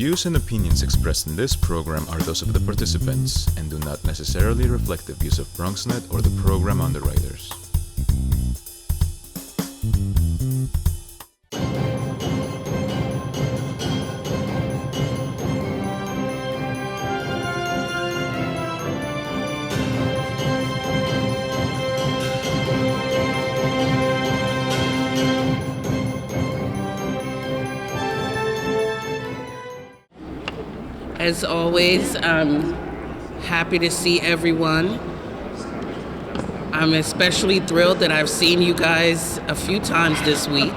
views and opinions expressed in this program are those of the participants and do not necessarily reflect the views of BronxNet or the program underwriters. As always, I'm happy to see everyone. I'm especially thrilled that I've seen you guys a few times this week.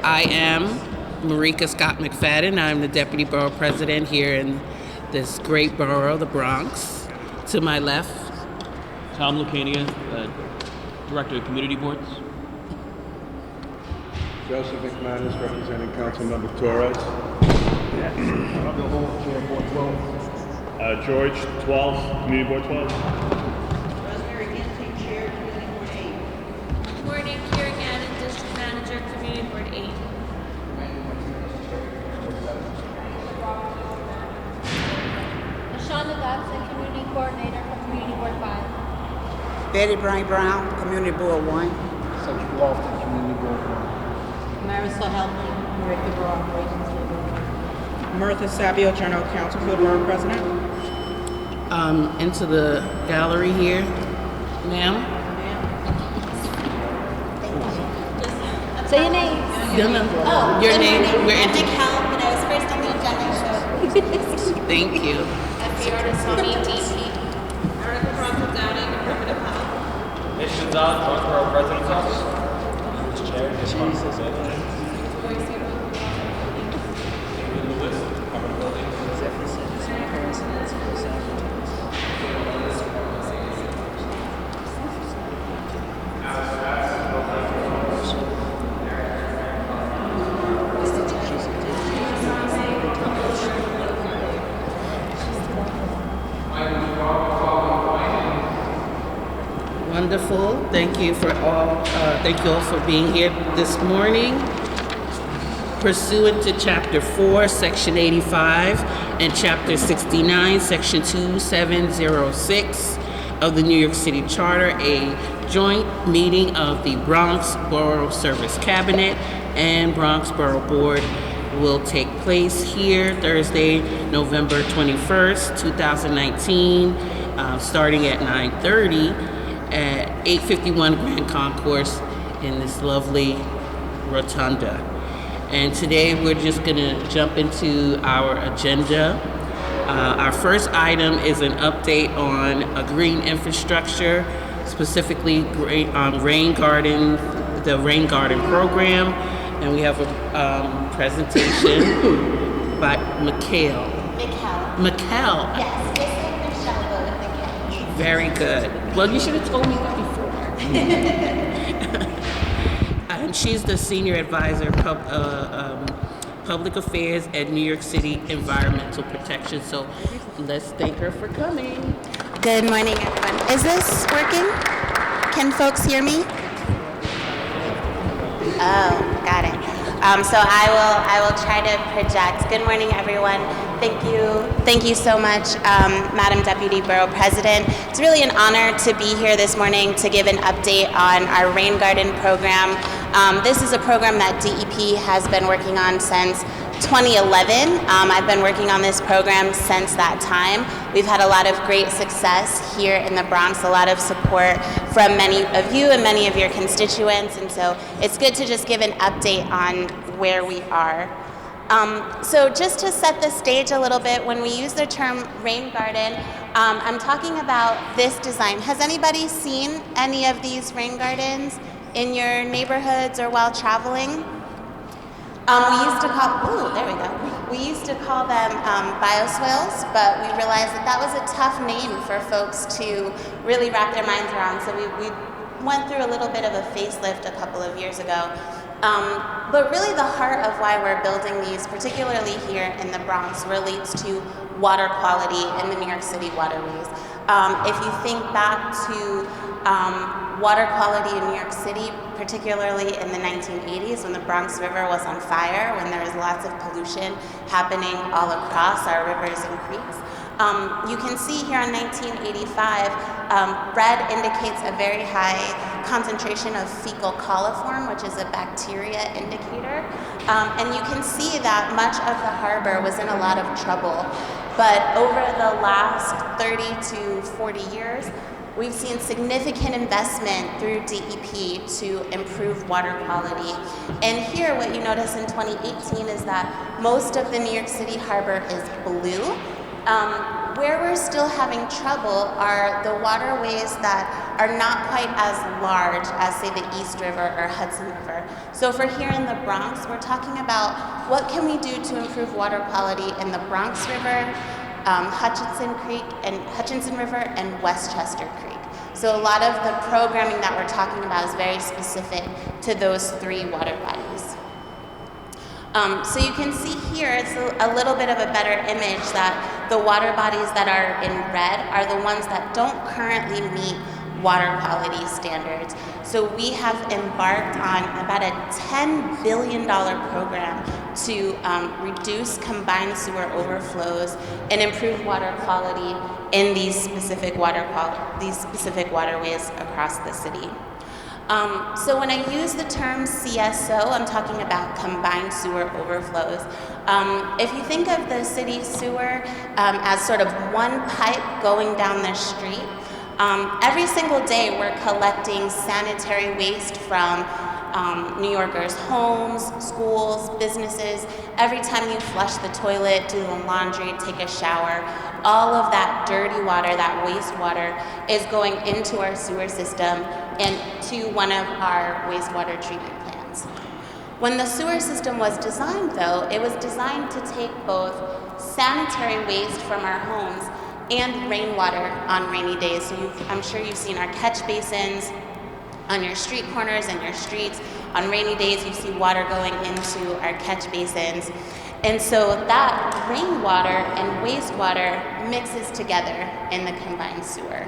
I am Marika Scott McFadden. I'm the Deputy Borough President here in this great borough, the Bronx. To my left, Tom Lucania, Director of Community Boards. Joseph McManus, representing Councilmember Torres. George, 12, Community Board 12. Rosemary Ginsey, Chair, Community Board 8. Good morning, Karen Gannon, District Manager, Community Board 8. Lashonda Dodson, Community Coordinator for Community Board 5. Betty Brown, Community Board 1. Cedric Lofton, Community Board 1. Marisol Helping, Director of Operations. Martha Sabio, General Counsel for the Borough President. into the gallery here, ma'am. Say your name. No. Your name. We're in. Help, but I was first on the agenda, so. Thank you. Fiona Swami, DP. Erica Bronco Downey, Department of Health. Mitch Gonzalez, Bronx Borough President's Office. Chair, Jesus. Wonderful. Thank you all for being here this morning. Pursuant to Chapter 4, Section 85, and Chapter 69, Section 2706 of the New York City Charter, a joint meeting of the Bronx Borough Service Cabinet and Bronx Borough Board will take place here Thursday, November 21st, 2019, starting at 9:30 at 851 Grand Concourse in this lovely rotunda. And today we're just gonna jump into our agenda. Our first item is an update on a green infrastructure, specifically rain garden, the rain garden program. And we have a presentation by Mikhail. Yes, Michelle voted Mikhail. Very good. Well, you should have told me that before. And she's the Senior Advisor, Public Affairs at New York City Environmental Protection. So let's thank her for coming. Good morning, everyone. Is this working? Can folks hear me? Oh, got it. So I will try to project. Good morning, everyone. Thank you so much, Madam Deputy Borough President. It's really an honor to be here this morning to give an update on our rain garden program. This is a program that DEP has been working on since 2011. I've been working on this program since that time. We've had a lot of great success here in the Bronx, a lot of support from many of you and many of your constituents, and so it's good to just give an update on where we are. So just to set the stage a little bit, when we use the term rain garden, I'm talking about this design. Has anybody seen any of these rain gardens in your neighborhoods or while traveling? We used to call them bioswales, but we realized that was a tough name for folks to really wrap their minds around. So we went through a little bit of a facelift a couple of years ago. But really the heart of why we're building these, particularly here in the Bronx, relates to water quality in the New York City waterways. If you think back to Water quality in New York City, particularly in the 1980s when the Bronx River was on fire, when there was lots of pollution happening all across our rivers and creeks. You can see here in 1985, red indicates a very high concentration of fecal coliform, which is a bacteria indicator. And you can see that much of the harbor was in a lot of trouble. But over the last 30 to 40 years, we've seen significant investment through DEP to improve water quality. And here, what you notice in 2018 is that most of the New York City harbor is blue. Where we're still having trouble are the waterways that are not quite as large as, say, the East River or Hudson River. So for here in the Bronx, we're talking about what can we do to improve water quality in the Bronx River, Hutchinson River, and Westchester Creek. So a lot of the programming that we're talking about is very specific to those three water bodies. So you can see here, it's a little bit of a better image that the water bodies that are in red are the ones that don't currently meet water quality standards. So we have embarked on about a $10 billion program to reduce combined sewer overflows and improve water quality in these specific waterways across the city. So when I use the term CSO, I'm talking about combined sewer overflows. If you think of the city sewer as sort of one pipe going down the street, every single day we're collecting sanitary waste from New Yorkers' homes, schools, businesses. Every time you flush the toilet, do the laundry, take a shower, all of that dirty water, that wastewater, is going into our sewer system and to one of our wastewater treatment plants. When the sewer system was designed, though, it was designed to take both sanitary waste from our homes and rainwater on rainy days. So I'm sure you've seen our catch basins on your street corners and your streets. On rainy days, you see water going into our catch basins. And so that rainwater and wastewater mixes together in the combined sewer.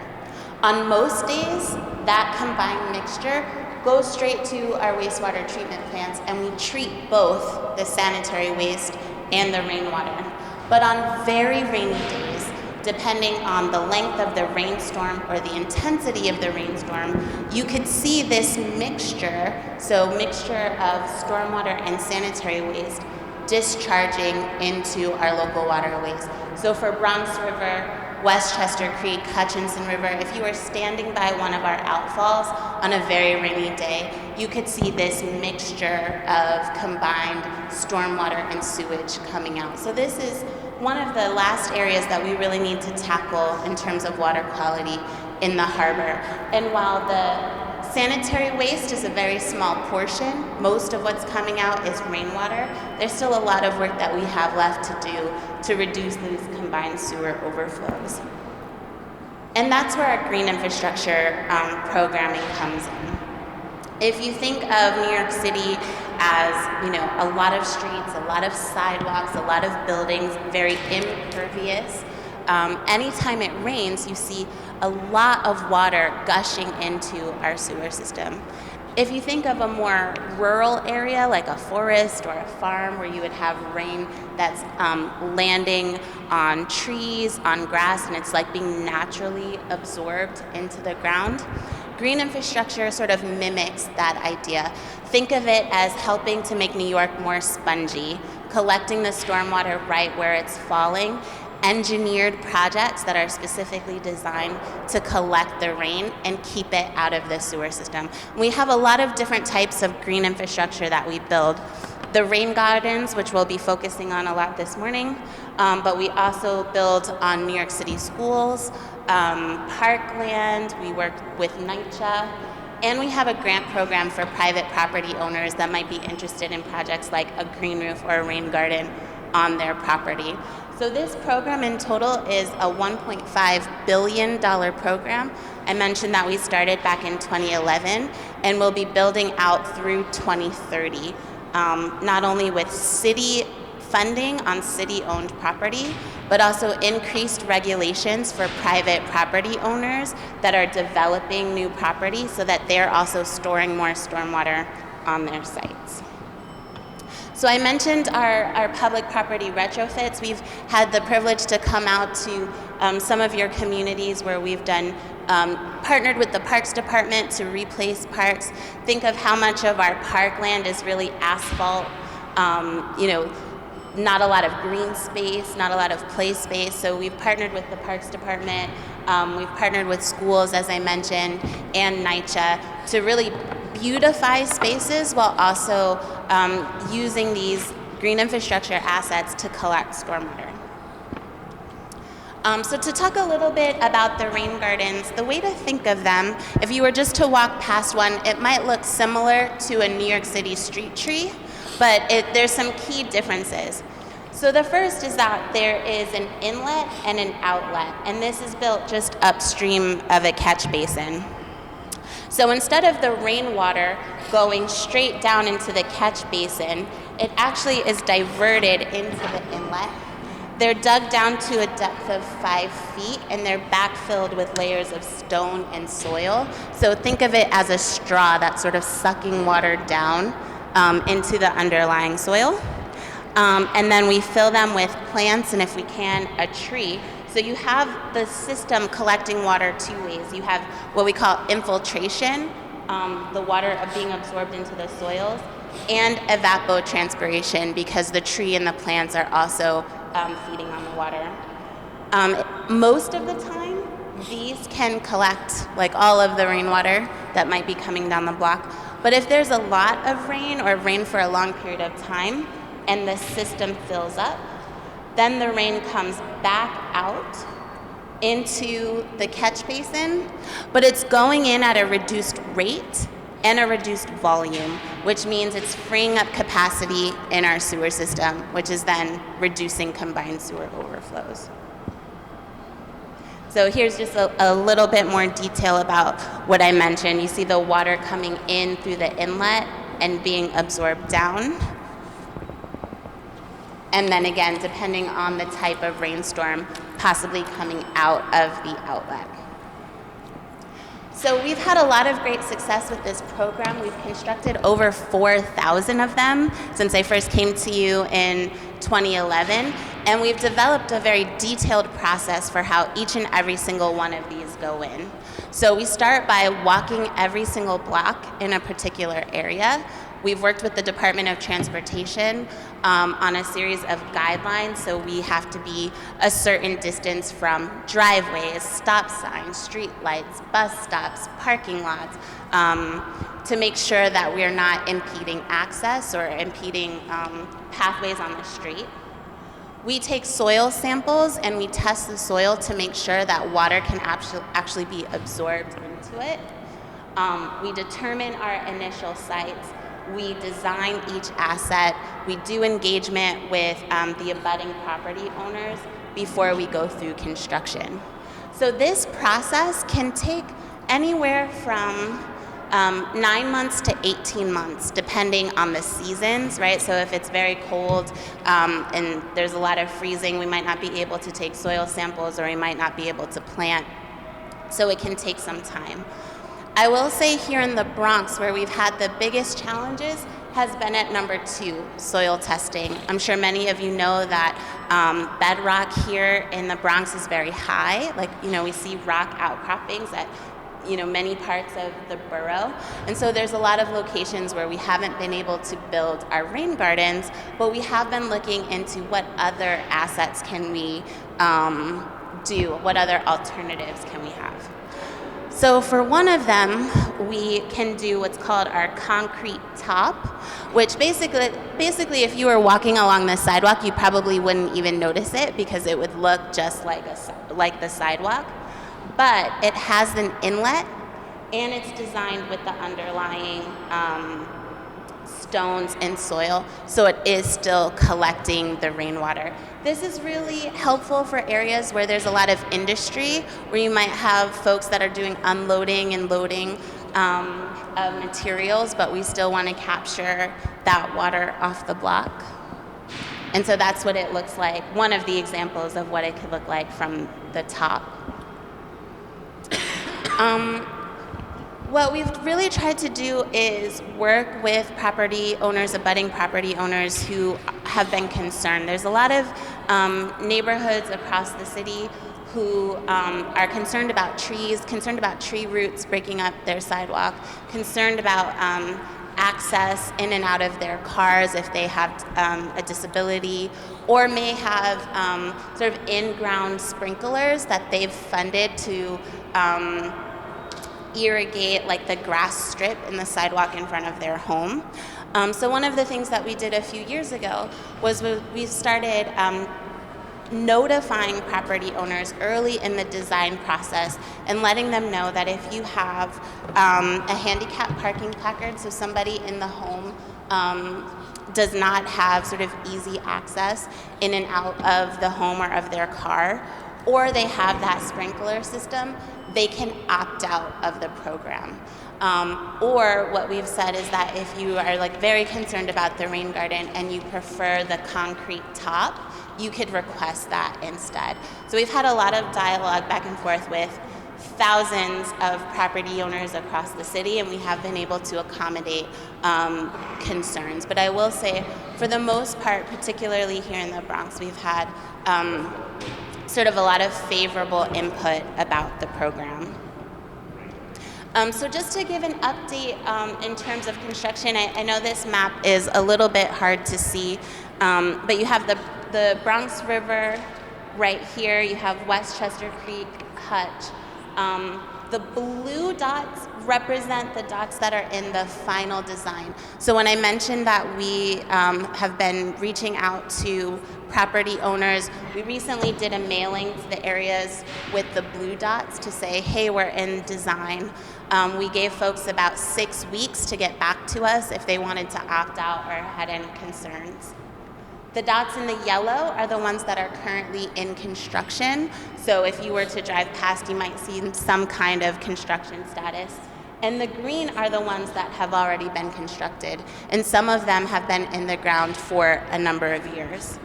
On most days, that combined mixture goes straight to our wastewater treatment plants, and we treat both the sanitary waste and the rainwater. But on very rainy days, depending on the length of the rainstorm or the intensity of the rainstorm, you could see this mixture, so mixture of stormwater and sanitary waste, discharging into our local waterways. So for Bronx River, Westchester Creek, Hutchinson River, if you were standing by one of our outfalls on a very rainy day, you could see this mixture of combined stormwater and sewage coming out. So this is one of the last areas that we really need to tackle in terms of water quality in the harbor. And while the sanitary waste is a very small portion, most of what's coming out is rainwater, there's still a lot of work that we have left to do to reduce these combined sewer overflows. And that's where our green infrastructure programming comes in. If you think of New York City as, a lot of streets, a lot of sidewalks, a lot of buildings, very impervious, anytime it rains, you see a lot of water gushing into our sewer system. If you think of a more rural area, like a forest or a farm, where you would have rain that's landing on trees, on grass, and it's like being naturally absorbed into the ground, green infrastructure sort of mimics that idea. Think of it as helping to make New York more spongy, collecting the stormwater right where it's falling, engineered projects that are specifically designed to collect the rain and keep it out of the sewer system. We have a lot of different types of green infrastructure that we build. The rain gardens, which we'll be focusing on a lot this morning, but we also build on New York City schools, parkland, we work with NYCHA, and we have a grant program for private property owners that might be interested in projects like a green roof or a rain garden on their property. So this program in total is a $1.5 billion program. I mentioned that we started back in 2011, and we'll be building out through 2030, not only with city funding on city-owned property, but also increased regulations for private property owners that are developing new property so that they're also storing more stormwater on their sites. So I mentioned our public property retrofits. We've had the privilege to come out to some of your communities where we've done partnered with the Parks Department to replace parks. Think of how much of our parkland is really asphalt, not a lot of green space, not a lot of play space. So we've partnered with the Parks Department, we've partnered with schools, as I mentioned, and NYCHA to really beautify spaces while also using these green infrastructure assets to collect stormwater. So to talk a little bit about the rain gardens, the way to think of them, if you were just to walk past one, it might look similar to a New York City street tree, but there's some key differences. So the first is that there is an inlet and an outlet, and this is built just upstream of a catch basin. So instead of the rainwater going straight down into the catch basin, it actually is diverted into the inlet. They're dug down to a depth of 5 feet, and they're backfilled with layers of stone and soil. So think of it as a straw that's sort of sucking water down into the underlying soil. And then we fill them with plants, and if we can, a tree. So you have the system collecting water 2 ways. You have what we call infiltration, the water being absorbed into the soils, and evapotranspiration, because the tree and the plants are also feeding on the water. Most of the time, these can collect like all of the rainwater that might be coming down the block. But if there's a lot of rain or rain for a long period of time and the system fills up, then the rain comes back out into the catch basin, but it's going in at a reduced rate and a reduced volume, which means it's freeing up capacity in our sewer system, which is then reducing combined sewer overflows. So here's just a little bit more detail about what I mentioned. You see the water coming in through the inlet and being absorbed down. And then again, depending on the type of rainstorm, possibly coming out of the outlet. So we've had a lot of great success with this program. We've constructed over 4,000 of them since I first came to you in 2011. And we've developed a very detailed process for how each and every single one of these go in. So we start by walking every single block in a particular area. We've worked with the Department of Transportation on a series of guidelines, so we have to be a certain distance from driveways, stop signs, street lights, bus stops, parking lots, to make sure that we're not impeding access or impeding pathways on the street. We take soil samples and we test the soil to make sure that water can actually be absorbed into it. We determine our initial sites. We design each asset. We do engagement with the abutting property owners before we go through construction. So this process can take anywhere from 9 months to 18 months, depending on the seasons, right? So if it's very cold and there's a lot of freezing, we might not be able to take soil samples, or we might not be able to plant. So it can take some time. I will say here in the Bronx, where we've had the biggest challenges, has been at number 2, soil testing. I'm sure many of you know that bedrock here in the Bronx is very high. Like, we see rock outcroppings at many parts of the borough. And so there's a lot of locations where we haven't been able to build our rain gardens, but we have been looking into what other assets can we do, what other alternatives can we have. So for one of them, we can do what's called our concrete top, which basically if you were walking along the sidewalk, you probably wouldn't even notice it because it would look just like the sidewalk. But it has an inlet, and it's designed with the underlying stones and soil, so it is still collecting the rainwater. This is really helpful for areas where there's a lot of industry, where you might have folks that are doing unloading and loading of materials, but we still want to capture that water off the block. And so that's what it looks like, one of the examples of what it could look like from the top. What we've really tried to do is work with property owners, abutting property owners who have been concerned. There's a lot of neighborhoods across the city who are concerned about trees, concerned about tree roots breaking up their sidewalk, concerned about access in and out of their cars if they have a disability, or may have sort of in-ground sprinklers that they've funded to irrigate like the grass strip in the sidewalk in front of their home. So one of the things that we did a few years ago was we started notifying property owners early in the design process and letting them know that if you have a handicap parking placard, so somebody in the home does not have sort of easy access in and out of the home or of their car, or they have that sprinkler system, they can opt out of the program. Or what we've said is that if you are like very concerned about the rain garden and you prefer the concrete top, you could request that instead. So we've had a lot of dialogue back and forth with thousands of property owners across the city, and we have been able to accommodate concerns. But I will say, for the most part, particularly here in the Bronx, we've had sort of a lot of favorable input about the program. So just to give an update in terms of construction, I know this map is a little bit hard to see, but you have the Bronx River right here, you have Westchester Creek, Hutch. The blue dots represent the dots that are in the final design. So when I mentioned that we have been reaching out to property owners, we recently did a mailing to the areas with the blue dots to say, hey, we're in design. We gave folks about 6 weeks to get back to us if they wanted to opt out or had any concerns. The dots in the yellow are the ones that are currently in construction. So if you were to drive past, you might see some kind of construction status. And the green are the ones that have already been constructed. And some of them have been in the ground for a number of years.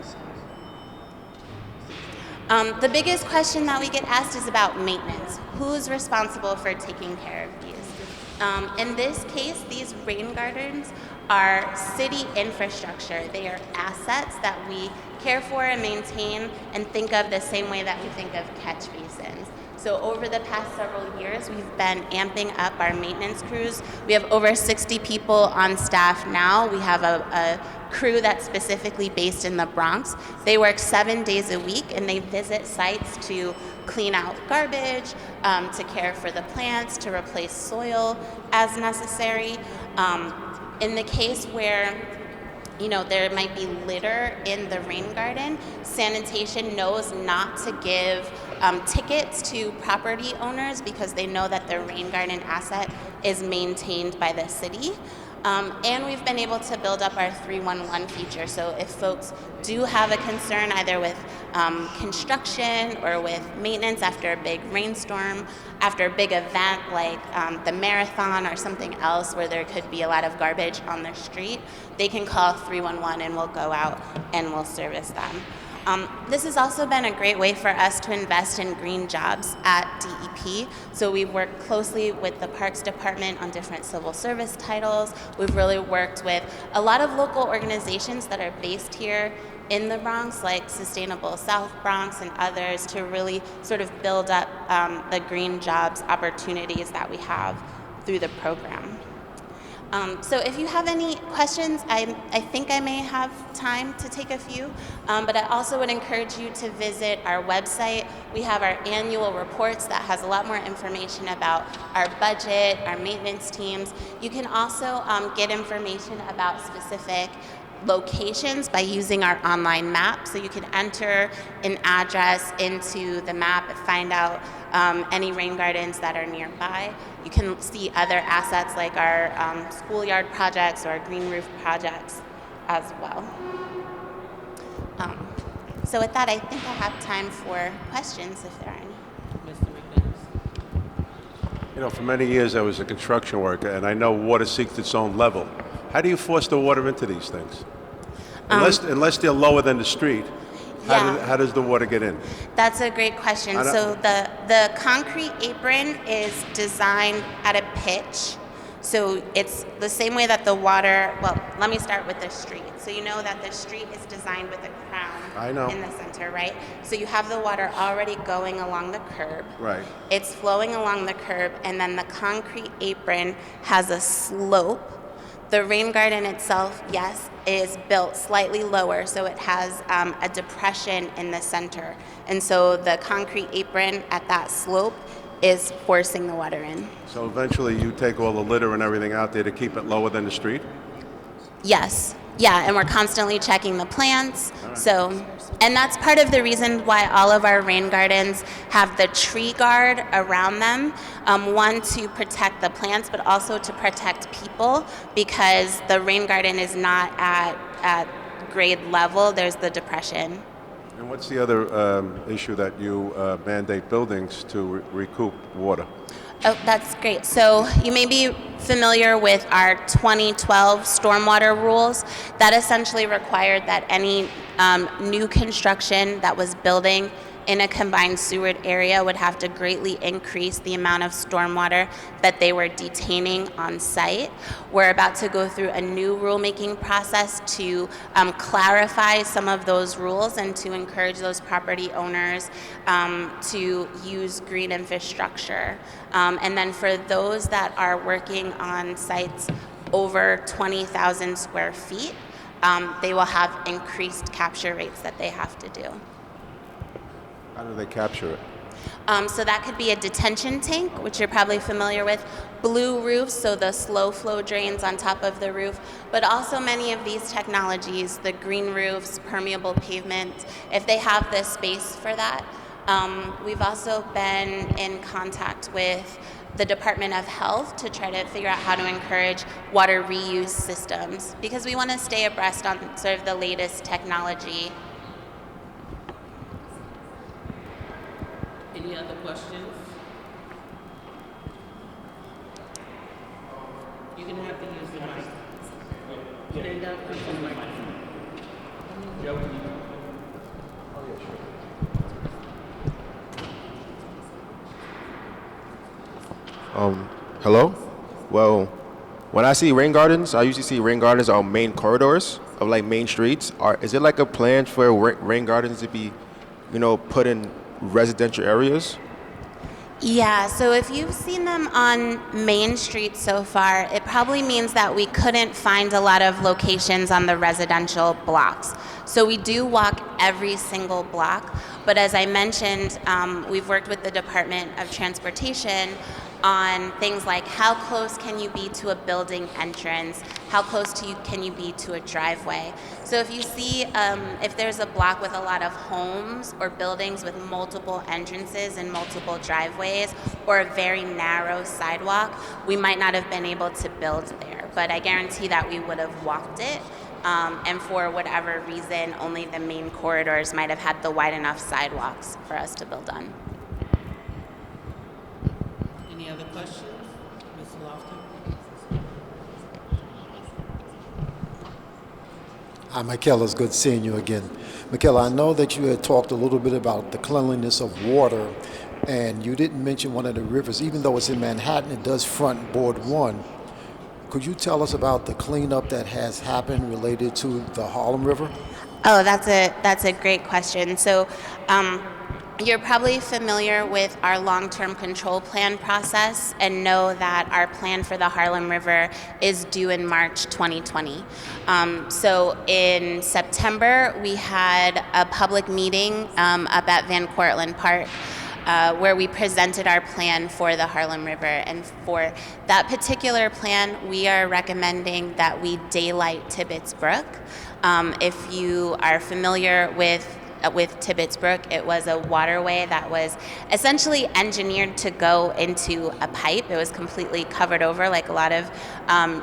The biggest question that we get asked is about maintenance. Who's responsible for taking care of these? In this case, these rain gardens are city infrastructure. They are assets that we care for and maintain and think of the same way that we think of catch basins. So over the past several years, we've been amping up our maintenance crews. We have over 60 people on staff now. We have a crew that's specifically based in the Bronx. They work 7 days a week, and they visit sites to clean out garbage, to care for the plants, to replace soil as necessary. In the case where there might be litter in the rain garden, sanitation knows not to give tickets to property owners because they know that the rain garden asset is maintained by the city. And we've been able to build up our 311 feature. So if folks do have a concern either with construction or with maintenance after a big rainstorm, after a big event like the marathon or something else where there could be a lot of garbage on the street, they can call 311 and we'll go out and we'll service them. This has also been a great way for us to invest in green jobs at DEP. So we work closely with the Parks Department on different civil service titles. We've really worked with a lot of local organizations that are based here in the Bronx, like Sustainable South Bronx and others, to really sort of build up the green jobs opportunities that we have through the program. So if you have any questions, I think I may have time to take a few, but I also would encourage you to visit our website. We have our annual reports that has a lot more information about our budget, our maintenance teams. You can also get information about specific locations by using our online map. So you can enter an address into the map and find out any rain gardens that are nearby. You can see other assets like our schoolyard projects or our green roof projects as well. So with that, I think I have time for questions if there are any. Mr. McNeil. For many years I was a construction worker, and I know water seeks its own level. How do you force the water into these things? Unless they're lower than the street, Yeah. how does the water get in? That's a great question. So the concrete apron is designed at a pitch. So it's the same way that the water, well, let me start with the street. So you know that the street is designed with a crown in the center, right? So you have the water already going along the curb. Right. It's flowing along the curb, and then the concrete apron has a slope. The rain garden itself, yes, is built slightly lower, so it has a depression in the center. And so the concrete apron at that slope is forcing the water in. So eventually you take all the litter and everything out there to keep it lower than the street? Yes. Yeah, and we're constantly checking the plants. So, and that's part of the reason why all of our rain gardens have the tree guard around them. One, to protect the plants, but also to protect people, because the rain garden is not at grade level. There's the depression. And what's the other issue that you mandate buildings to recoup water? Oh, that's great. So you may be familiar with our 2012 Stormwater Rules. That essentially required that any new construction that was building in a combined sewered area would have to greatly increase the amount of stormwater that they were detaining on site. We're about to go through a new rulemaking process to clarify some of those rules and to encourage those property owners to use green infrastructure. And then for those that are working on sites over 20,000 square feet, they will have increased capture rates that they have to do. How do they capture it? So that could be a detention tank, which you're probably familiar with, blue roofs, so the slow flow drains on top of the roof, but also many of these technologies, the green roofs, permeable pavement, if they have the space for that. We've also been in contact with the Department of Health to try to figure out how to encourage water reuse systems, because we want to stay abreast on sort of the latest technology. Any other questions? You can have to use the mic. Stand up, use the microphone. Hello? Well, when I see rain gardens, I usually see rain gardens on main corridors of like main streets. Is it like a plan for rain gardens to be, put in residential areas? Yeah, so if you've seen them on Main Street so far, it probably means that we couldn't find a lot of locations on the residential blocks. So we do walk every single block, but as I mentioned, we've worked with the Department of Transportation on things like how close can you be to a building entrance, how close can you be to a driveway. So if you see, if there's a block with a lot of homes or buildings with multiple entrances and multiple driveways, or a very narrow sidewalk, we might not have been able to build there. But I guarantee that we would have walked it, and for whatever reason, only the main corridors might have had the wide enough sidewalks for us to build on. Any other questions? Ms. Lofton? Hi, Michaela, it's good seeing you again. Michaela, I know that you had talked a little bit about the cleanliness of water, and you didn't mention one of the rivers. Even though it's in Manhattan, it does front Board 1. Could you tell us about the cleanup that has happened related to the Harlem River? Oh, that's a great question. So, you're probably familiar with our long-term control plan process and know that our plan for the Harlem River is due in March 2020. So in September, we had a public meeting up at Van Cortlandt Park where we presented our plan for the Harlem River. And for that particular plan, we are recommending that we daylight Tibbetts Brook. If you are familiar with Tibbetts Brook, it was a waterway that was essentially engineered to go into a pipe. It was completely covered over, like a lot of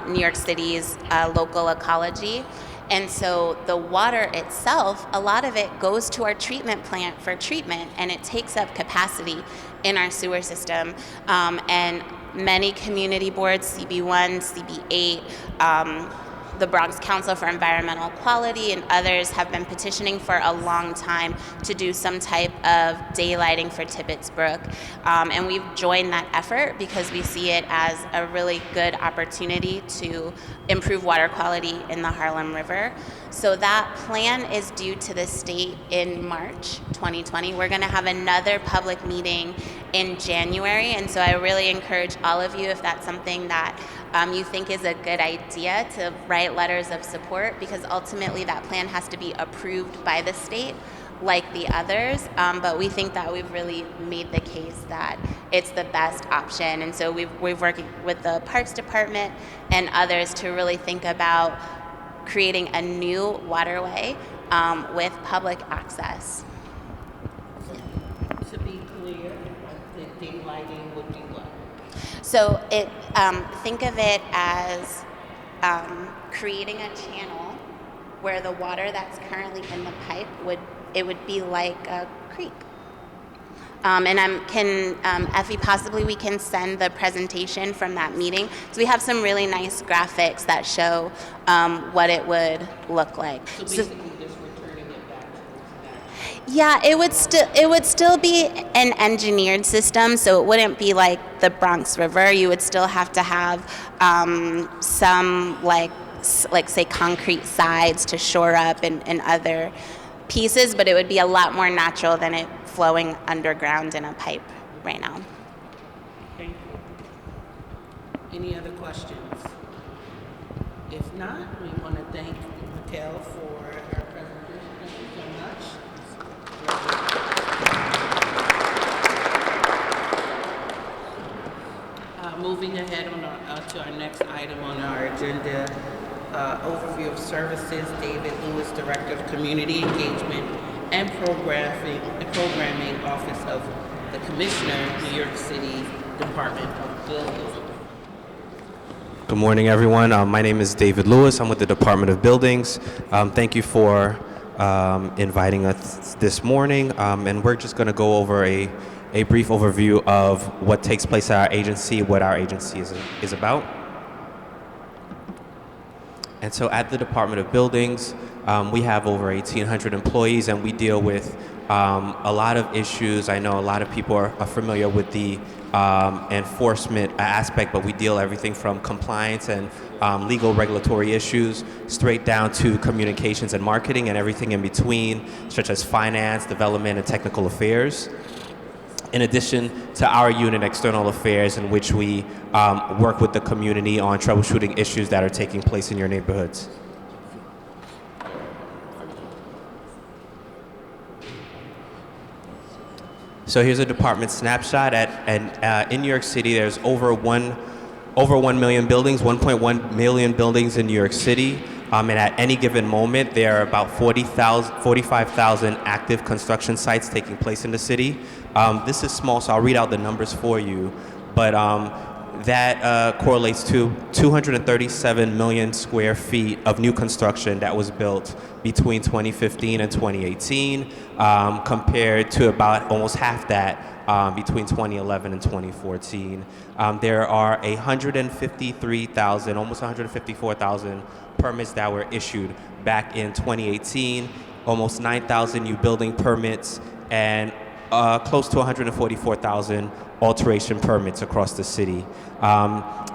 New York City's local ecology. And so the water itself, a lot of it goes to our treatment plant for treatment, and it takes up capacity in our sewer system. And many community boards, CB1, CB8, the Bronx Council for Environmental Quality and others have been petitioning for a long time to do some type of daylighting for Tibbetts Brook. And we've joined that effort because we see it as a really good opportunity to improve water quality in the Harlem River. So that plan is due to the state in March 2020. We're going to have another public meeting in January, and so I really encourage all of you, if that's something that you think is a good idea, to write letters of support, because ultimately that plan has to be approved by the state like the others, but we think that we've really made the case that it's the best option. And so we're working with the Parks Department and others to really think about creating a new waterway with public access. To be clear, the daylighting would be what? So think of it as creating a channel where the water that's currently in the pipe would be like a creek. And Effie, possibly we can send the presentation from that meeting. So we have some really nice graphics that show what it would look like. So basically just returning it back to that. Yeah, it would still be an engineered system, so it wouldn't be like the Bronx River. You would still have to have some like say concrete sides to shore up and other pieces, but it would be a lot more natural than it flowing underground in a pipe right now. Thank you. Any other questions? If not, we want to thank Raquel for her presentation. Thank you so much. Moving ahead to our next item on our agenda, overview of services. David Lewis, Director of Community Engagement and Programming, Office of the Commissioner, New York City Department of Buildings. Good morning, everyone. My name is David Lewis. I'm with the Department of Buildings. Thank you for inviting us this morning. And we're just going to go over a brief overview of what takes place at our agency, what our agency is about. And so at the Department of Buildings, we have over 1,800 employees, and we deal with a lot of issues. I know a lot of people are familiar with the enforcement aspect, but we deal everything from compliance and legal regulatory issues straight down to communications and marketing and everything in between, such as finance, development, and technical affairs. In addition to our unit, External Affairs, in which we work with the community on troubleshooting issues that are taking place in your neighborhoods. So here's a department snapshot. In New York City, there's over 1 million buildings, 1.1 million buildings in New York City. And at any given moment, there are about 45,000 active construction sites taking place in the city. This is small, so I'll read out the numbers for you. But that correlates to 237 million square feet of new construction that was built between 2015 and 2018, compared to about almost half that between 2011 and 2014. There are 153,000, almost 154,000 permits that were issued back in 2018, almost 9,000 new building permits, and close to 144,000 alteration permits across the city.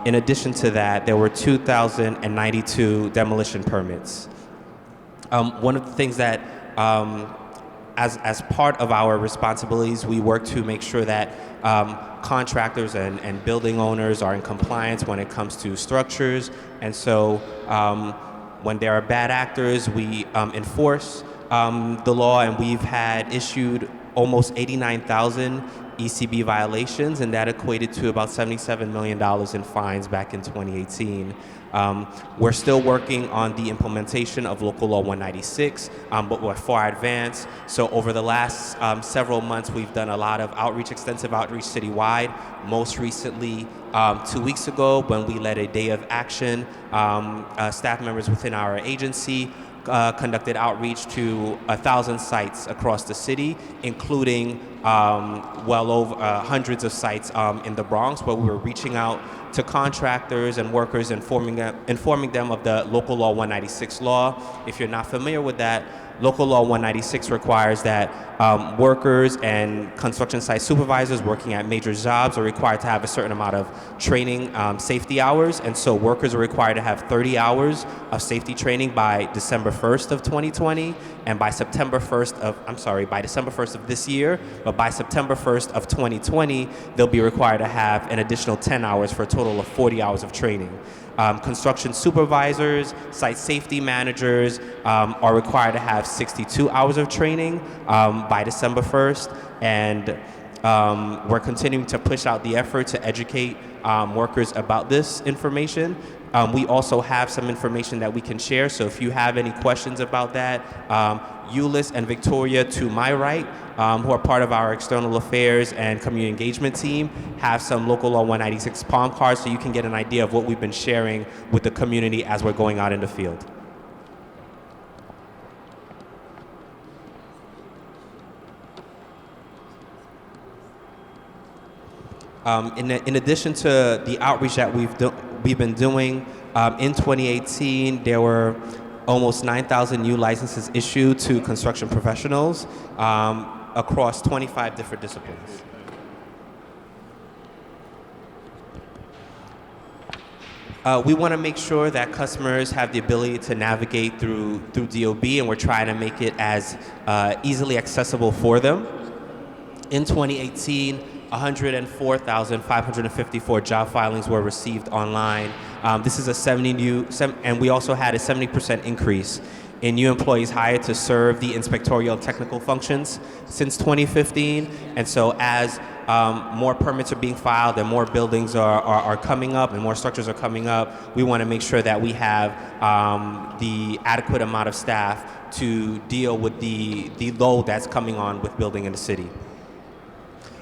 In addition to that, there were 2,092 demolition permits. One of the things that, as part of our responsibilities, we work to make sure that contractors and building owners are in compliance when it comes to structures. And so when there are bad actors, we enforce the law, and we've had issued almost 89,000 ECB violations, and that equated to about $77 million in fines back in 2018. We're still working on the implementation of Local Law 196, but we're far advanced. So over the last several months, we've done a lot of outreach, extensive outreach citywide. Most recently, 2 weeks ago, when we led a day of action, staff members within our agency conducted outreach to 1,000 sites across the city, including well over hundreds of sites in the Bronx, where we were reaching out to contractors and workers, informing them of the Local Law 196 law. If you're not familiar with that, Local Law 196 requires that workers and construction site supervisors working at major jobs are required to have a certain amount of training safety hours, and so workers are required to have 30 hours of safety training by December 1st of 2020, and by December 1st of this year, but by September 1st of 2020, they'll be required to have an additional 10 hours for a total of 40 hours of training. Construction supervisors, site safety managers are required to have 62 hours of training by December 1st, and we're continuing to push out the effort to educate workers about this information. We also have some information that we can share, so if you have any questions about that, Euless and Victoria to my right, who are part of our external affairs and community engagement team, have some Local Law 196 palm cards so you can get an idea of what we've been sharing with the community as we're going out in the field. In addition to the outreach that we've been doing, in 2018, there were almost 9,000 new licenses issued to construction professionals across 25 different disciplines. We want to make sure that customers have the ability to navigate through DOB, and we're trying to make it as easily accessible for them. In 2018, 104,554 job filings were received online. This is and we also had a 70% increase in new employees hired to serve the inspectorial and technical functions since 2015. And so as more permits are being filed and more buildings are coming up and more structures are coming up, we want to make sure that we have the adequate amount of staff to deal with the load that's coming on with building in the city.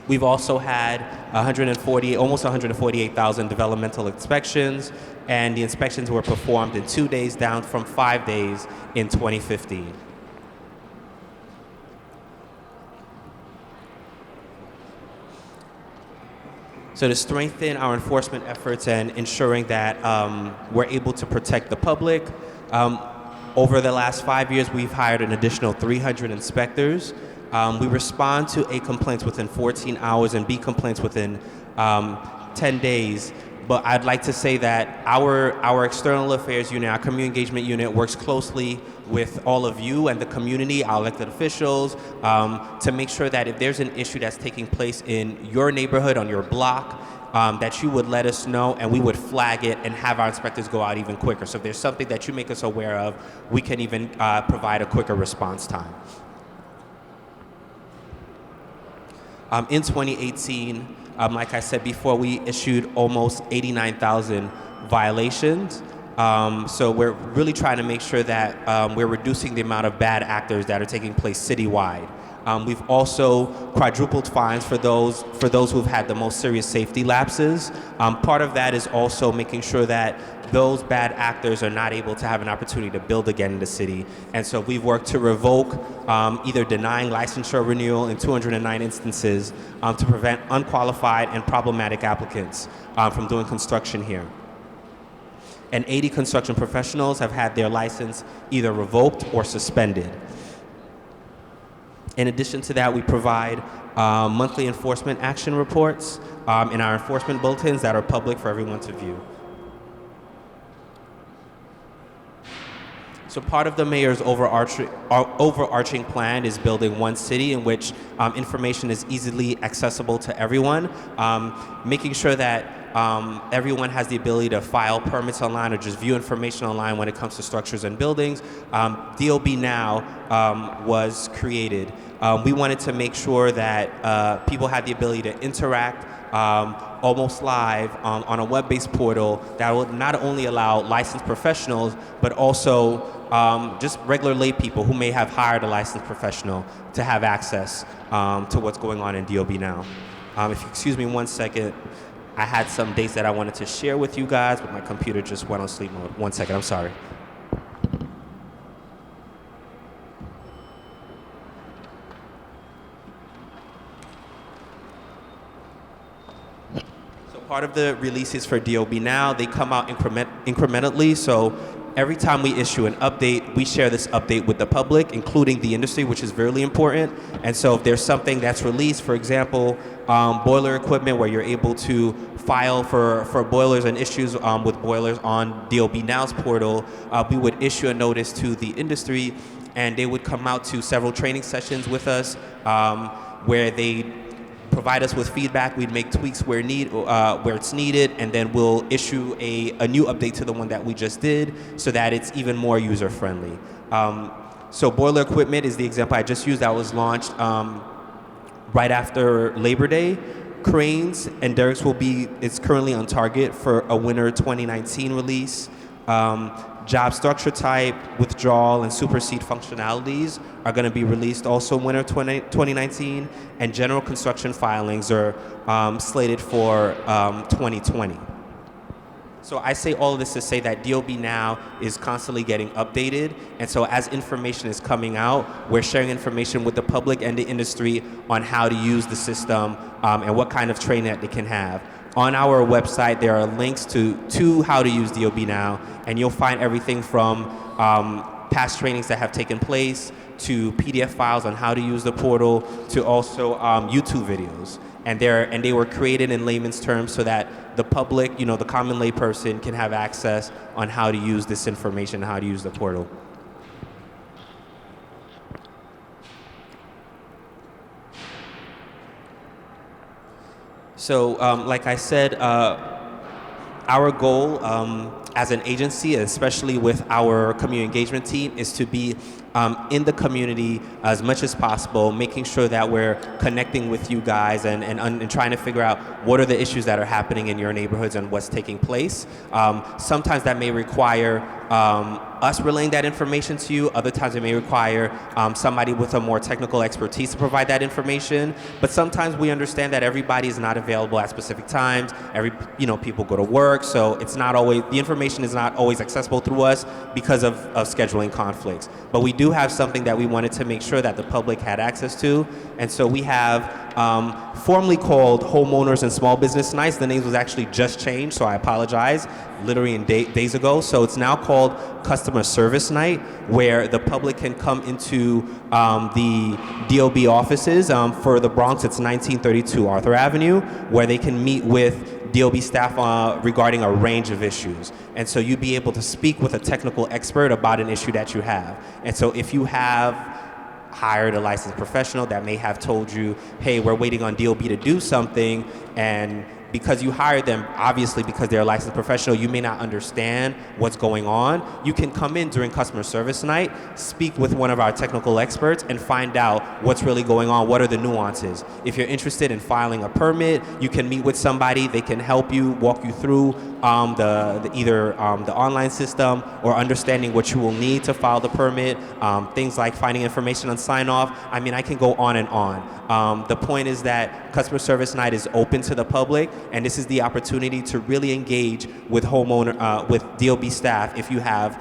We've also had almost 148,000 developmental inspections, and the inspections were performed in 2 days, down from 5 days in 2015. So to strengthen our enforcement efforts and ensuring that we're able to protect the public, over the last 5 years, we've hired an additional 300 inspectors. We respond to A complaints within 14 hours and B complaints within 10 days. But I'd like to say that our external affairs unit, our community engagement unit, works closely with all of you and the community, our elected officials, to make sure that if there's an issue that's taking place in your neighborhood, on your block, that you would let us know and we would flag it and have our inspectors go out even quicker. So if there's something that you make us aware of, we can even provide a quicker response time. In 2018, like I said before, we issued almost 89,000 violations. So we're really trying to make sure that we're reducing the amount of bad actors that are taking place citywide. We've also quadrupled fines for those who've had the most serious safety lapses. Part of that is also making sure that those bad actors are not able to have an opportunity to build again in the city. And so we've worked to revoke, either denying licensure renewal in 209 instances to prevent unqualified and problematic applicants from doing construction here. And 80 construction professionals have had their license either revoked or suspended. In addition to that, we provide monthly enforcement action reports in our enforcement bulletins that are public for everyone to view. So part of the mayor's overarching plan is building one city in which information is easily accessible to everyone, making sure that everyone has the ability to file permits online or just view information online when it comes to structures and buildings. DOB Now was created. We wanted to make sure that people had the ability to interact almost live on a web-based portal that would not only allow licensed professionals, but also just regular lay people who may have hired a licensed professional to have access to what's going on in DOB Now. If you excuse me 1 second, I had some dates that I wanted to share with you guys, but my computer just went on sleep mode. 1 second, I'm sorry. part of the releases for DOB now, they come out incrementally. So every time we issue an update, we share this update with the public, including the industry, which is very important. And so if there's something that's released, for example, boiler equipment where you're able to file for boilers and issues with boilers on DOB Now's portal, we would issue a notice to the industry, and they would come out to several training sessions with us where they provide us with feedback. We'd make tweaks where it's needed, and then we'll issue a new update to the one that we just did so that it's even more user-friendly. So boiler equipment is the example I just used that was launched right after Labor Day. Cranes and derricks it's currently on target for a winter 2019 release. Job structure type, withdrawal, and supersede functionalities are going to be released also winter 2019, and general construction filings are slated for 2020. So I say all of this to say that DOB Now is constantly getting updated, and so as information is coming out, we're sharing information with the public and the industry on how to use the system and what kind of training that they can have. On our website, there are links to how to use DOB Now, and you'll find everything from past trainings that have taken place to PDF files on how to use the portal to also YouTube videos. And they were created in layman's terms so that the public, the common lay person, can have access on how to use this information, how to use the portal. So, like I said, our goal as an agency, especially with our community engagement team, is to be in the community as much as possible, making sure that we're connecting with you guys and trying to figure out what are the issues that are happening in your neighborhoods and what's taking place. Sometimes that may require us relaying that information to you. Other times it may require somebody with a more technical expertise to provide that information. But sometimes we understand that everybody is not available at specific times. People go to work, so the information is not always accessible through us because of scheduling conflicts. But we do have something that we wanted to make sure that the public had access to, and so we have formerly called Homeowners and Small Business Nights. The name was actually just changed, so I apologize, literally days ago. So it's now called Customer Service Night, where the public can come into the DOB offices. For the Bronx, it's 1932 Arthur Avenue, where they can meet with DOB staff regarding a range of issues. And so you'd be able to speak with a technical expert about an issue that you have. And so if you have hired a licensed professional that may have told you, hey, we're waiting on DOB to do something, and because you hired them, obviously because they're a licensed professional, you may not understand what's going on. You can come in during customer service night, speak with one of our technical experts, and find out what's really going on, what are the nuances. If you're interested in filing a permit, you can meet with somebody. They can help you, walk you through either the online system or understanding what you will need to file the permit, things like finding information on sign-off. I mean, I can go on and on. The point is that customer service night is open to the public, and this is the opportunity to really engage with with DOB staff if you have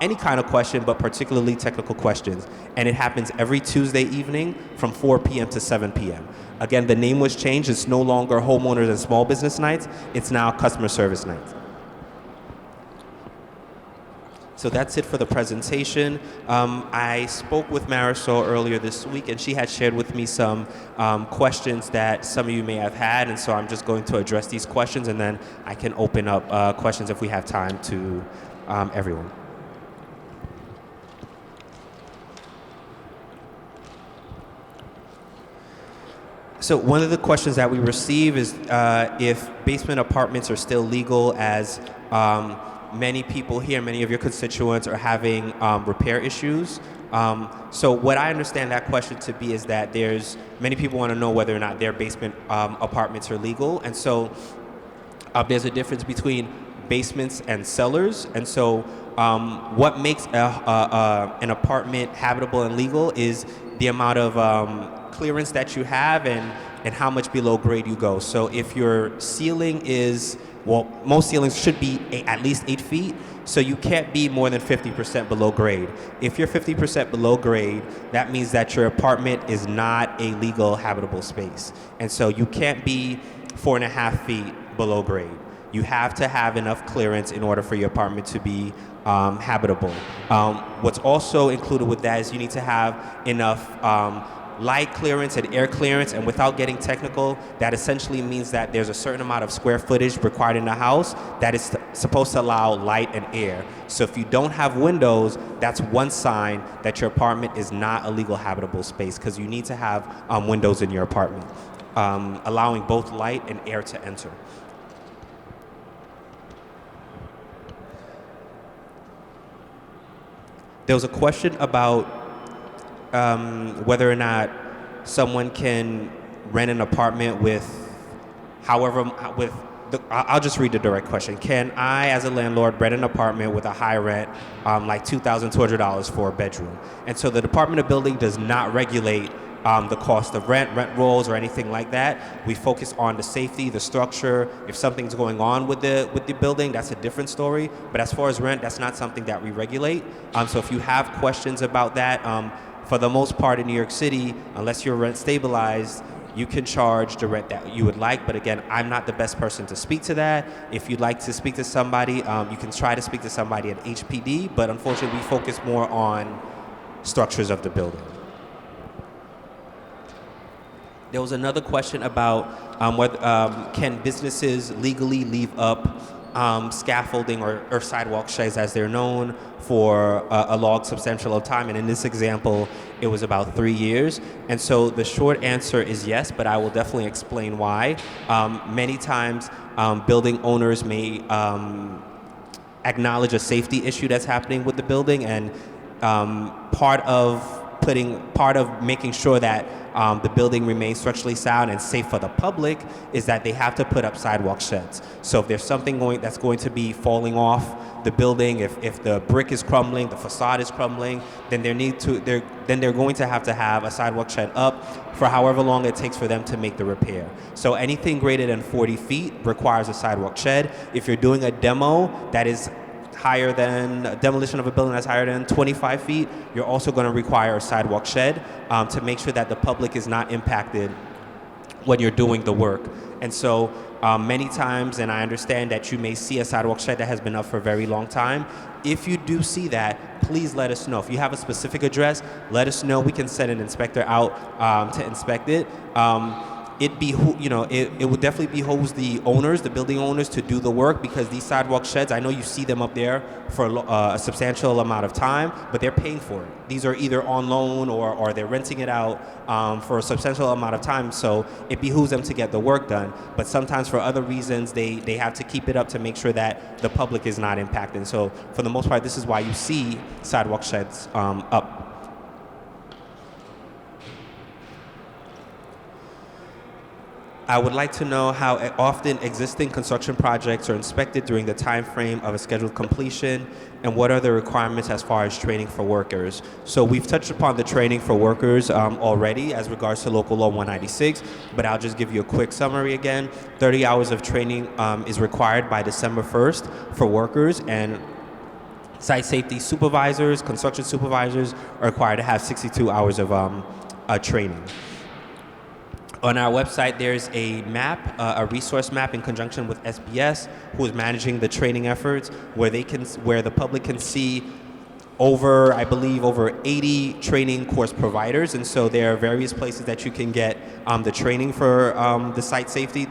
any kind of question, but particularly technical questions. And it happens every Tuesday evening from 4 p.m. to 7 p.m. Again, the name was changed. It's no longer Homeowners and Small Business Nights. It's now Customer Service Nights. So that's it for the presentation. I spoke with Marisol earlier this week, and she had shared with me some questions that some of you may have had, and so I'm just going to address these questions, and then I can open up questions if we have time to everyone. So one of the questions that we receive is if basement apartments are still legal, as many people here, many of your constituents are having repair issues. So what I understand that question to be is that many people want to know whether or not their basement apartments are legal. And so there's a difference between basements and cellars. And so what makes an apartment habitable and legal is the amount of clearance that you have and how much below grade you go. So if your ceiling is, most ceilings should be at least 8 feet, so you can't be more than 50% below grade. If you're 50% below grade, that means that your apartment is not a legal habitable space. And so you can't be 4.5 feet below grade. You have to have enough clearance in order for your apartment to be habitable. What's also included with that is you need to have enough light clearance and air clearance, and without getting technical, that essentially means that there's a certain amount of square footage required in the house that is supposed to allow light and air. So if you don't have windows, that's one sign that your apartment is not a legal habitable space, because you need to have windows in your apartment, allowing both light and air to enter. There was a question about whether or not someone can rent an apartment with, I'll just read the direct question. Can I, as a landlord, rent an apartment with a high rent, like $2,200 for a bedroom? And so the Department of Building does not regulate the cost of rent rolls, or anything like that. We focus on the safety, the structure. If something's going on with the building, that's a different story. But as far as rent, that's not something that we regulate. So if you have questions about that, for the most part in New York City, unless you're rent stabilized, you can charge the rent that you would like. But again, I'm not the best person to speak to that. If you'd like to speak to somebody, you can try to speak to somebody at HPD, but unfortunately we focus more on structures of the building. There was another question about whether can businesses legally leave up scaffolding or sidewalk sheds, as they're known, for a long substantial of time. And in this example, it was about 3 years. And so the short answer is yes, but I will definitely explain why. Many times, building owners may acknowledge a safety issue that's happening with the building, and part of making sure that the building remains structurally sound and safe for the public is that they have to put up sidewalk sheds. So if there's something that's going to be falling off the building, if the brick is crumbling, the facade is crumbling, then they're going to have a sidewalk shed up for however long it takes for them to make the repair. So anything greater than 40 feet requires a sidewalk shed. If you're doing a demo that is higher than demolition of a building that's higher than 25 feet, you're also going to require a sidewalk shed to make sure that the public is not impacted when you're doing the work. And so many times, and I understand that you may see a sidewalk shed that has been up for a very long time. If you do see that, please let us know. If you have a specific address, let us know. We can send an inspector out to inspect it. It would definitely behoove the owners, the building owners, to do the work, because these sidewalk sheds, I know you see them up there for a substantial amount of time, but they're paying for it. These are either on loan or they're renting it out for a substantial amount of time, so it behooves them to get the work done. But sometimes for other reasons, they have to keep it up to make sure that the public is not impacted. So for the most part, this is why you see sidewalk sheds up. I would like to know how often existing construction projects are inspected during the time frame of a scheduled completion, and what are the requirements as far as training for workers. So we've touched upon the training for workers already as regards to Local Law 196, but I'll just give you a quick summary again. 30 hours of training is required by December 1st for workers, and site safety supervisors, construction supervisors are required to have 62 hours of training. On our website, there's a map, a resource map in conjunction with SBS, who is managing the training efforts, where the public can see over 80 training course providers. And so there are various places that you can get the training for the site safety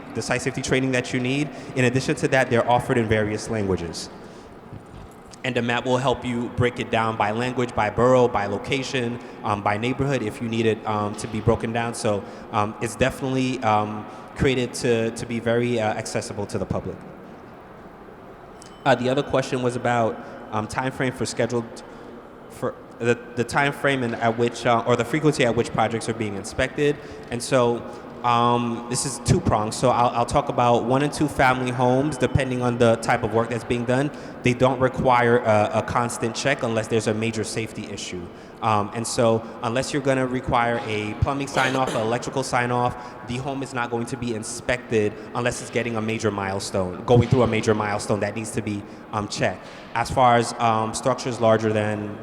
training that you need. In addition to that, they're offered in various languages. And the map will help you break it down by language, by borough, by location, by neighborhood, if you need it to be broken down. So it's definitely created to be very accessible to the public. The other question was about time frame for the time frame and at which, or the frequency at which projects are being inspected. And so this is two-pronged. So I'll talk about 1 and 2 family homes, depending on the type of work that's being done. They don't require a constant check unless there's a major safety issue. And so unless you're going to require a plumbing sign-off, an electrical sign-off, the home is not going to be inspected unless it's getting a major milestone, going through a major milestone that needs to be checked. As far as structures larger than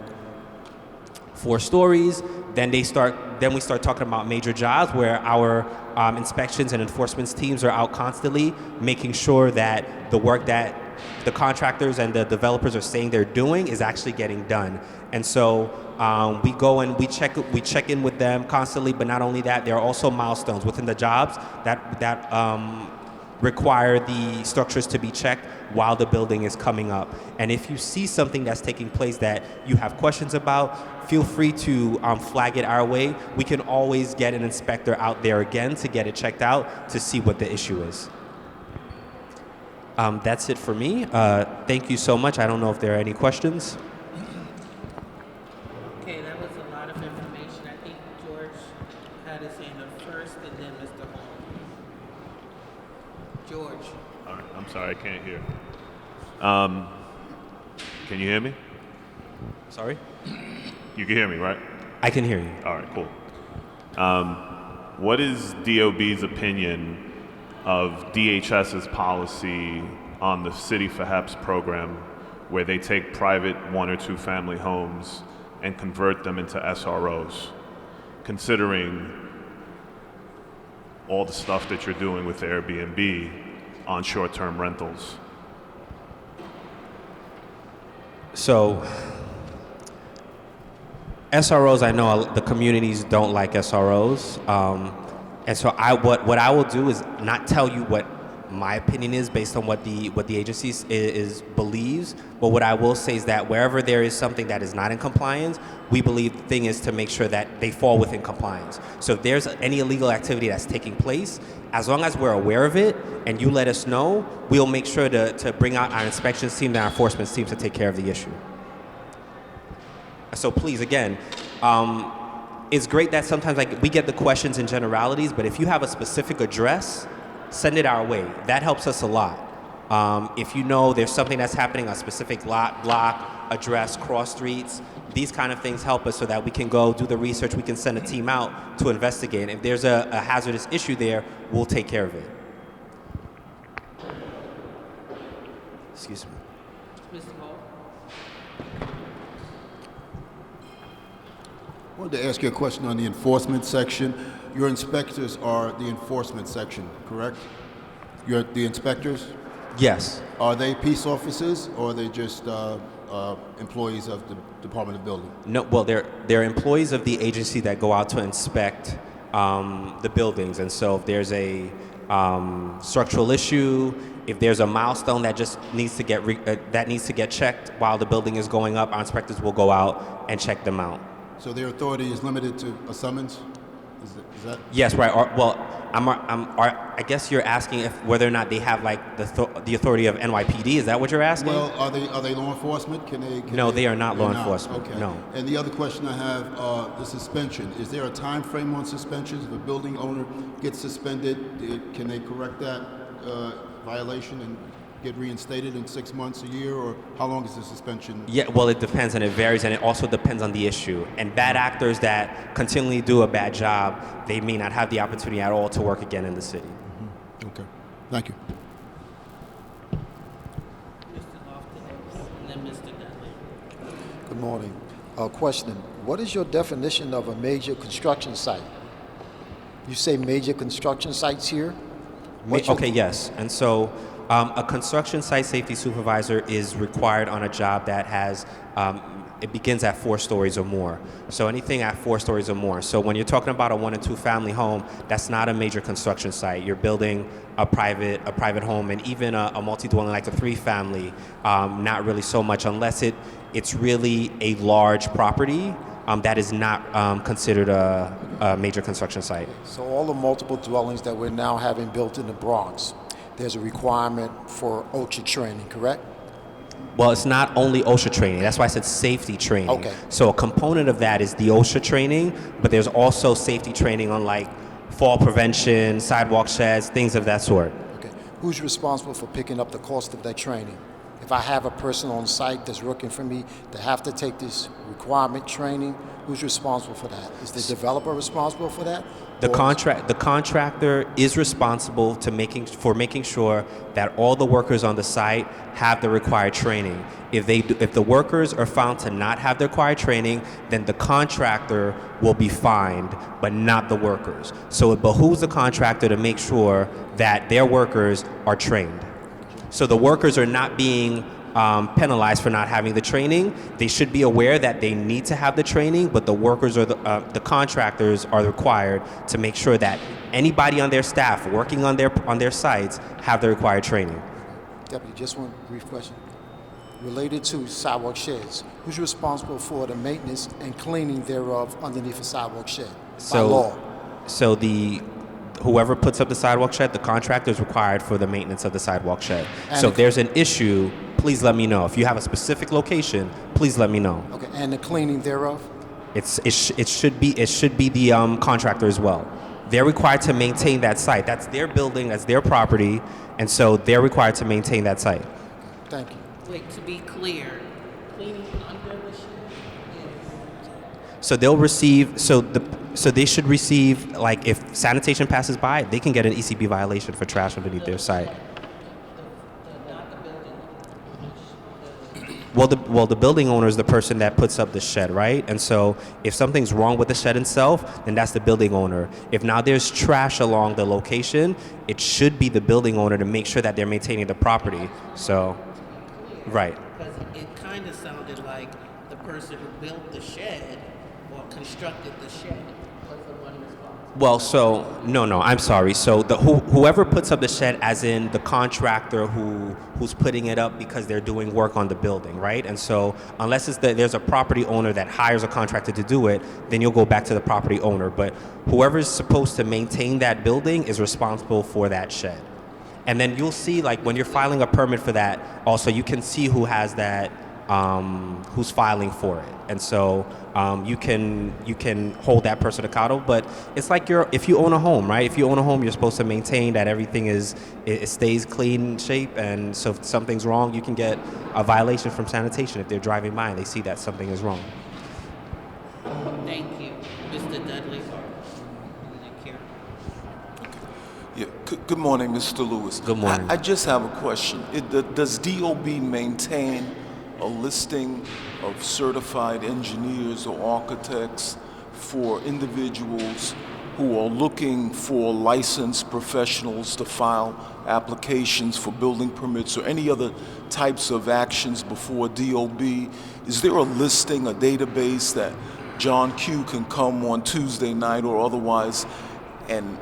4 stories, then they start then we start talking about major jobs where our inspections and enforcement teams are out constantly making sure that the work that the contractors and the developers are saying they're doing is actually getting done. And so we go and we check in with them constantly, but not only that, there are also milestones within the jobs that require the structures to be checked while the building is coming up. And if you see something that's taking place that you have questions about, feel free to flag it our way. We can always get an inspector out there again to get it checked out to see what the issue is. That's it for me. Thank you so much. I don't know if there are any questions. Okay, that was a lot of information. I think George had his hand up first, and then Mr. Hall. George. All right, I'm sorry, I can't hear. Can you hear me? Sorry? You can hear me, right? I can hear you. All right, cool. What is DOB's opinion of DHS's policy on the City for HEPS program, where they take private 1 or 2 family homes and convert them into SROs, considering all the stuff that you're doing with Airbnb on short-term rentals? So SROs, I know the communities don't like SROs. And so what I will do is not tell you what my opinion is based on what the agency believes, but what I will say is that wherever there is something that is not in compliance, we believe the thing is to make sure that they fall within compliance. So if there's any illegal activity that's taking place, as long as we're aware of it and you let us know, we'll make sure to bring out our inspections team and our enforcement team to take care of the issue. So please, again, it's great that sometimes we get the questions in generalities, but if you have a specific address, send it our way. That helps us a lot. If you know there's something that's happening on a specific lot, block, address, cross streets, these kind of things help us so that we can go do the research. We can send a team out to investigate. If there's a hazardous issue there, we'll take care of it. Excuse me. Mr. Hall. I wanted to ask you a question on the enforcement section. Your inspectors are the enforcement section, correct? You're the inspectors? Yes. Are they peace officers or are they just employees of the Department of Building? No, well, they're employees of the agency that go out to inspect the buildings. And so if there's a structural issue, if there's a milestone that just needs to get checked while the building is going up, our inspectors will go out and check them out. So their authority is limited to a summons? Is that? Yes, right. I guess you're asking whether or not they have the authority of NYPD. Is that what you're asking? Well, are they law enforcement? No, they are not law enforcement. Okay. No. And the other question I have, the suspension. Is there a time frame on suspensions? If a building owner gets suspended, can they correct that violation and get reinstated in 6 months, a year, or how long is the suspension? Yeah, well, it depends and it varies, and it also depends on the issue. And bad actors that continually do a bad job, they may not have the opportunity at all to work again in the city. Mm-hmm. Okay, thank you. Mr. Lofton, and then Mr. Dudley. Good morning. Question. What is your definition of a major construction site? You say major construction sites here? Okay, yes. And so a construction site safety supervisor is required on a job that has, it begins at 4 stories or more. So anything at 4 stories or more. So when you're talking about a 1 and 2 family home, that's not a major construction site. You're building a private home, and even a multi-dwelling like a 3 family, not really so much unless it's really a large property. That is not considered a major construction site. So all the multiple dwellings that we're now having built in the Bronx, there's a requirement for OSHA training, correct? Well, it's not only OSHA training. That's why I said safety training. Okay. So a component of that is the OSHA training, but there's also safety training on fall prevention, sidewalk sheds, things of that sort. Okay. Who's responsible for picking up the cost of that training? If I have a person on site that's working for me that have to take this requirement training, who's responsible for that? Is the developer responsible for that? The contractor is responsible for making sure that all the workers on the site have the required training. If the workers are found to not have the required training, then the contractor will be fined, but not the workers. So it behooves the contractor to make sure that their workers are trained. So the workers are not being penalized for not having the training. They should be aware that they need to have the training, but the workers or the contractors are required to make sure that anybody on their staff working on their sites have the required training. Deputy, just one brief question. Related to sidewalk sheds, who's responsible for the maintenance and cleaning thereof underneath a sidewalk shed by law? So whoever puts up the sidewalk shed, the contractor is required for the maintenance of the sidewalk shed. And so if there's an issue, please let me know. If you have a specific location, please let me know. Okay, and the cleaning thereof? It should be the contractor as well. They're required to maintain that site. That's their building, that's their property, and so they're required to maintain that site. Thank you. Wait, to be clear, cleaning under the shed So they'll receive. So they should receive, like, if sanitation passes by, they can get an ECB violation for trash underneath their site. Well, the building owner is the person that puts up the shed, right? And so if something's wrong with the shed itself, then that's the building owner. If now there's trash along the location, it should be the building owner to make sure that they're maintaining the property. So, right. Because it kind of sounded like the person who built the shed or constructed the shed was the one responsible. Well, so no, I'm sorry. So whoever puts up the shed, as in the contractor who's putting it up because they're doing work on the building, right? And so unless there's a property owner that hires a contractor to do it, then you'll go back to the property owner. But whoever's supposed to maintain that building is responsible for that shed. And then you'll see, like, when you're filing a permit for that, also you can see who has that, who's filing for it. And so you can hold that person accountable. But it's like if you own a home, right? If you own a home, you're supposed to maintain that everything it stays clean shape. And so if something's wrong, you can get a violation from sanitation if they're driving by and they see that something is wrong. Thank you. Mr. Dudley. Yeah. Good morning, Mr. Lewis. Good morning. I just have a question. Does DOB maintain a listing of certified engineers or architects for individuals who are looking for licensed professionals to file applications for building permits or any other types of actions before DOB? Is there a listing, a database that John Q can come on Tuesday night or otherwise? And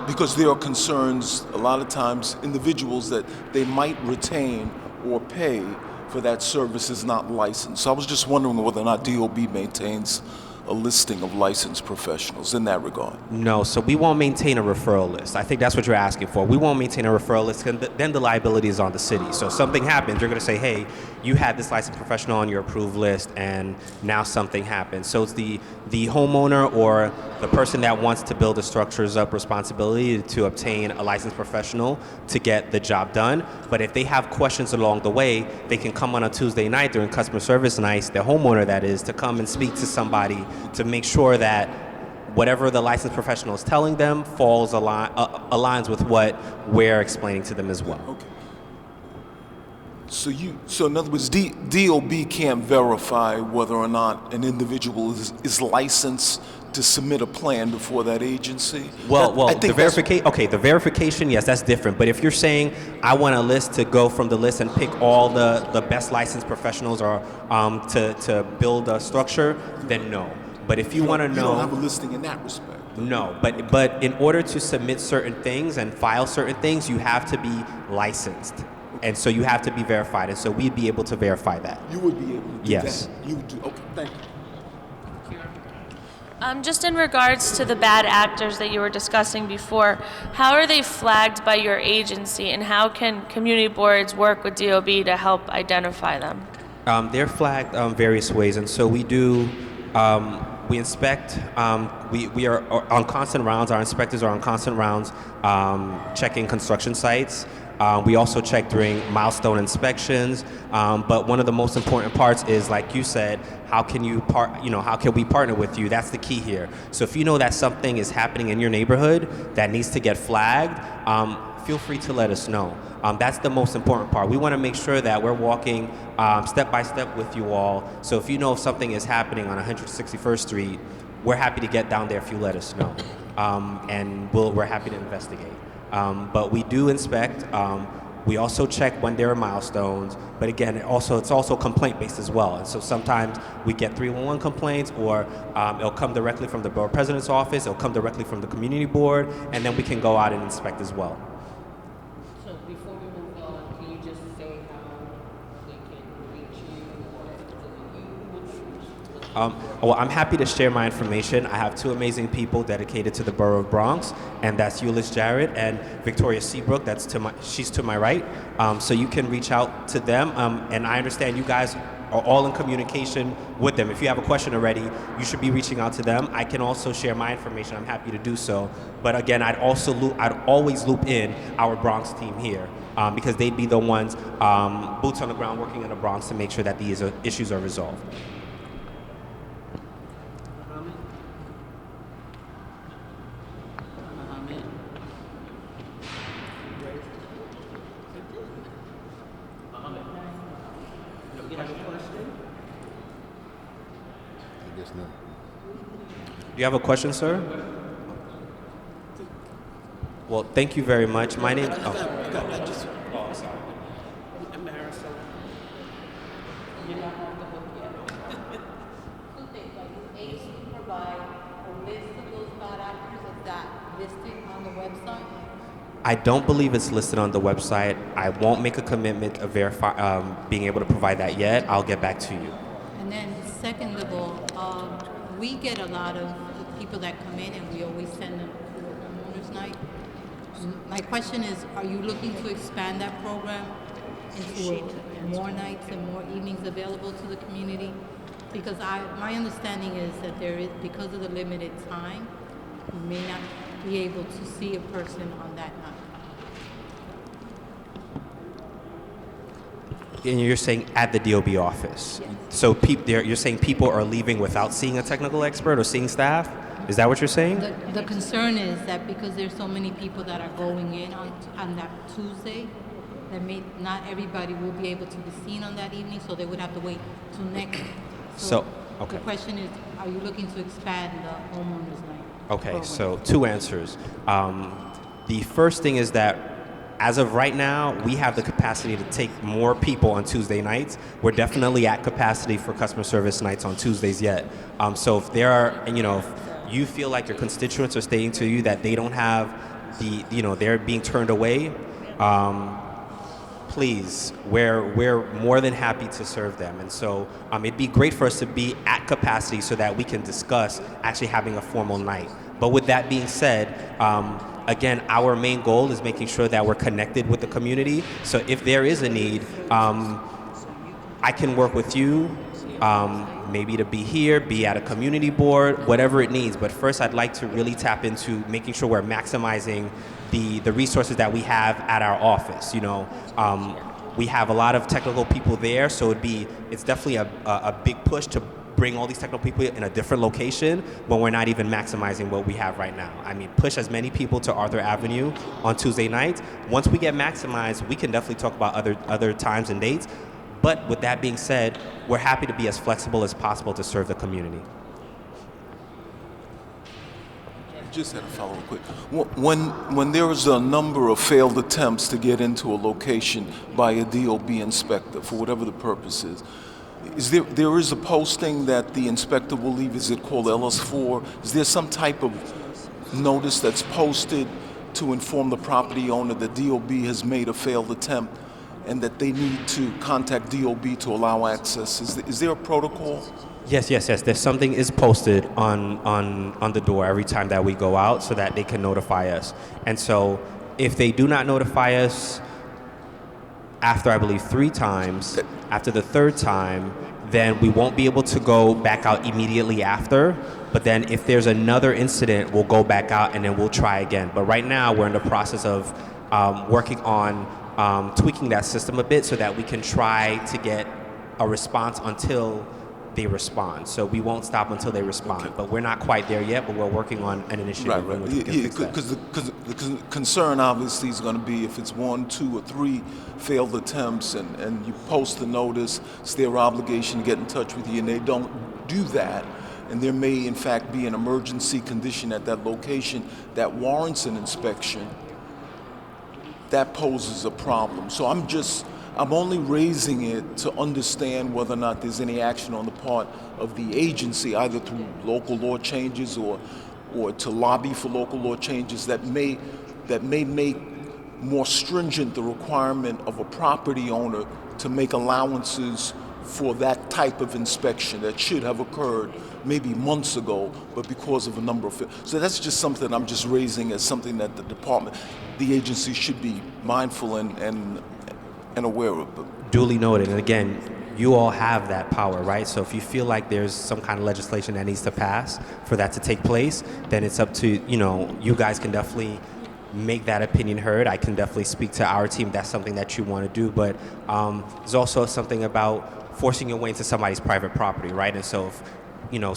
because there are concerns, a lot of times, individuals that they might retain or pay for that service is not licensed. So I was just wondering whether or not DOB maintains a listing of licensed professionals in that regard. No, so we won't maintain a referral list. I think that's what you're asking for. We won't maintain a referral list, and then the liability is on the city. So if something happens, you're going to say, hey, you had this licensed professional on your approved list, and now something happens. So it's the homeowner or the person that wants to build the structures up responsibility to obtain a licensed professional to get the job done. But if they have questions along the way, they can come on a Tuesday night during customer service nights, the homeowner that is, to come and speak to somebody to make sure that whatever the licensed professional is telling them aligns with what we're explaining to them as well. Okay. So in other words, DOB can't verify whether or not an individual is licensed to submit a plan before that agency? The verification, yes, that's different. But if you're saying, I want a list to go from the list and pick all the best licensed professionals or to build a structure, then no. But if you want to know... You don't have a listing in that respect. No, but in order to submit certain things and file certain things, you have to be licensed. And so you have to be verified. And so we'd be able to verify that. You would be able to do yes. that? You would do. Okay, thank you. Just in regards to the bad actors that you were discussing before, how are they flagged by your agency, and how can community boards work with DOB to help identify them? They're flagged various ways, and so we do. We inspect. We are on constant rounds. Our inspectors are on constant rounds, checking construction sites. We also check during milestone inspections. But one of the most important parts is, like you said, how can we partner with you? That's the key here. So if you know that something is happening in your neighborhood that needs to get flagged, feel free to let us know. That's the most important part. We want to make sure that we're walking step by step with you all. So if you know if something is happening on 161st Street, we're happy to get down there if you let us know. And we're happy to investigate. But we do inspect. We also check when there are milestones. But again, it's also complaint-based as well. And so sometimes we get 311 complaints, or it'll come directly from the Borough President's office, it'll come directly from the community board, and then we can go out and inspect as well. So before we move on, can you just say how they can reach you, Well, I'm happy to share my information. I have two amazing people dedicated to the Borough of Bronx, and that's Euless Jarrett and Victoria Seabrook. She's to my right. So you can reach out to them. And I understand you guys are all in communication with them. If you have a question already, you should be reaching out to them. I can also share my information. I'm happy to do so. But again, I'd always loop in our Bronx team here, because they'd be the ones boots on the ground working in the Bronx to make sure that these issues are resolved. Do you have a question, sir? Well, thank you very much. My name. Sorry. You're not off the hook yet. Two things, like, is ACE provide a list of those bad actors? Is that listed on the website? I don't believe it's listed on the website. I won't make a commitment of being able to provide that yet. I'll get back to you. And then second of all, we get a lot of people that come in and we always send them to a homeowners night. My question is, are you looking to expand that program into more nights and more evenings available to the community? Because my understanding is that because of the limited time, you may not be able to see a person on that night. And you're saying at the DOB office? Yes. So you're saying people are leaving without seeing a technical expert or seeing staff? Is that what you're saying? The concern is that because there's so many people that are going in on that Tuesday, that not everybody will be able to be seen on that evening, so they would have to wait till next. So okay. The question is, are you looking to expand the homeowners night? Okay, program? so two answers. The first thing is that as of right now, we have the capacity to take more people on Tuesday nights. We're definitely at capacity for customer service nights on Tuesdays yet. So if if you feel like your constituents are stating to you that they don't have they're being turned away, please, we're more than happy to serve them. And so it'd be great for us to be at capacity so that we can discuss actually having a formal night. But with that being said, again, our main goal is making sure that we're connected with the community. So if there is a need, I can work with you, maybe to be here, be at a community board, whatever it needs. But first, I'd like to really tap into making sure we're maximizing the resources that we have at our office. We have a lot of technical people there, so it's definitely a big push to bring all these technical people in a different location when we're not even maximizing what we have right now. I mean, push as many people to Arthur Avenue on Tuesday nights. Once we get maximized, we can definitely talk about other times and dates. But with that being said, we're happy to be as flexible as possible to serve the community. Just had a follow-up quick. When there is a number of failed attempts to get into a location by a DOB inspector, for whatever the purpose is there is a posting that the inspector will leave? Is it called LS4? Is there some type of notice that's posted to inform the property owner that DOB has made a failed attempt and that they need to contact DOB to allow access? Is there a protocol? Yes. There's something is posted on the door every time that we go out so that they can notify us. And so if they do not notify us after, I believe, 3 times, after the 3rd time, then we won't be able to go back out immediately after. But then if there's another incident, we'll go back out and then we'll try again. But right now, we're in the process of working on tweaking that system a bit so that we can try to get a response until they respond. So we won't stop until they respond. But we're not quite there yet, but we're working on an initiative. Right. Because the concern obviously is going to be if it's 1, 2, or 3 failed attempts and you post the notice, it's their obligation to get in touch with you, and they don't do that, and there may in fact be an emergency condition at that location that warrants an inspection, that poses a problem. So I'm only raising it to understand whether or not there's any action on the part of the agency, either through local law changes or to lobby for local law changes that may make more stringent the requirement of a property owner to make allowances for that type of inspection that should have occurred maybe months ago, but because of a number of... So that's just something I'm just raising as something that the agency should be mindful and aware of. Duly noted. And again, you all have that power, right? So if you feel like there's some kind of legislation that needs to pass for that to take place, then it's up to, you guys can definitely make that opinion heard. I can definitely speak to our team. That's something that you want to do. But there's also something about forcing your way into somebody's private property, right? And so if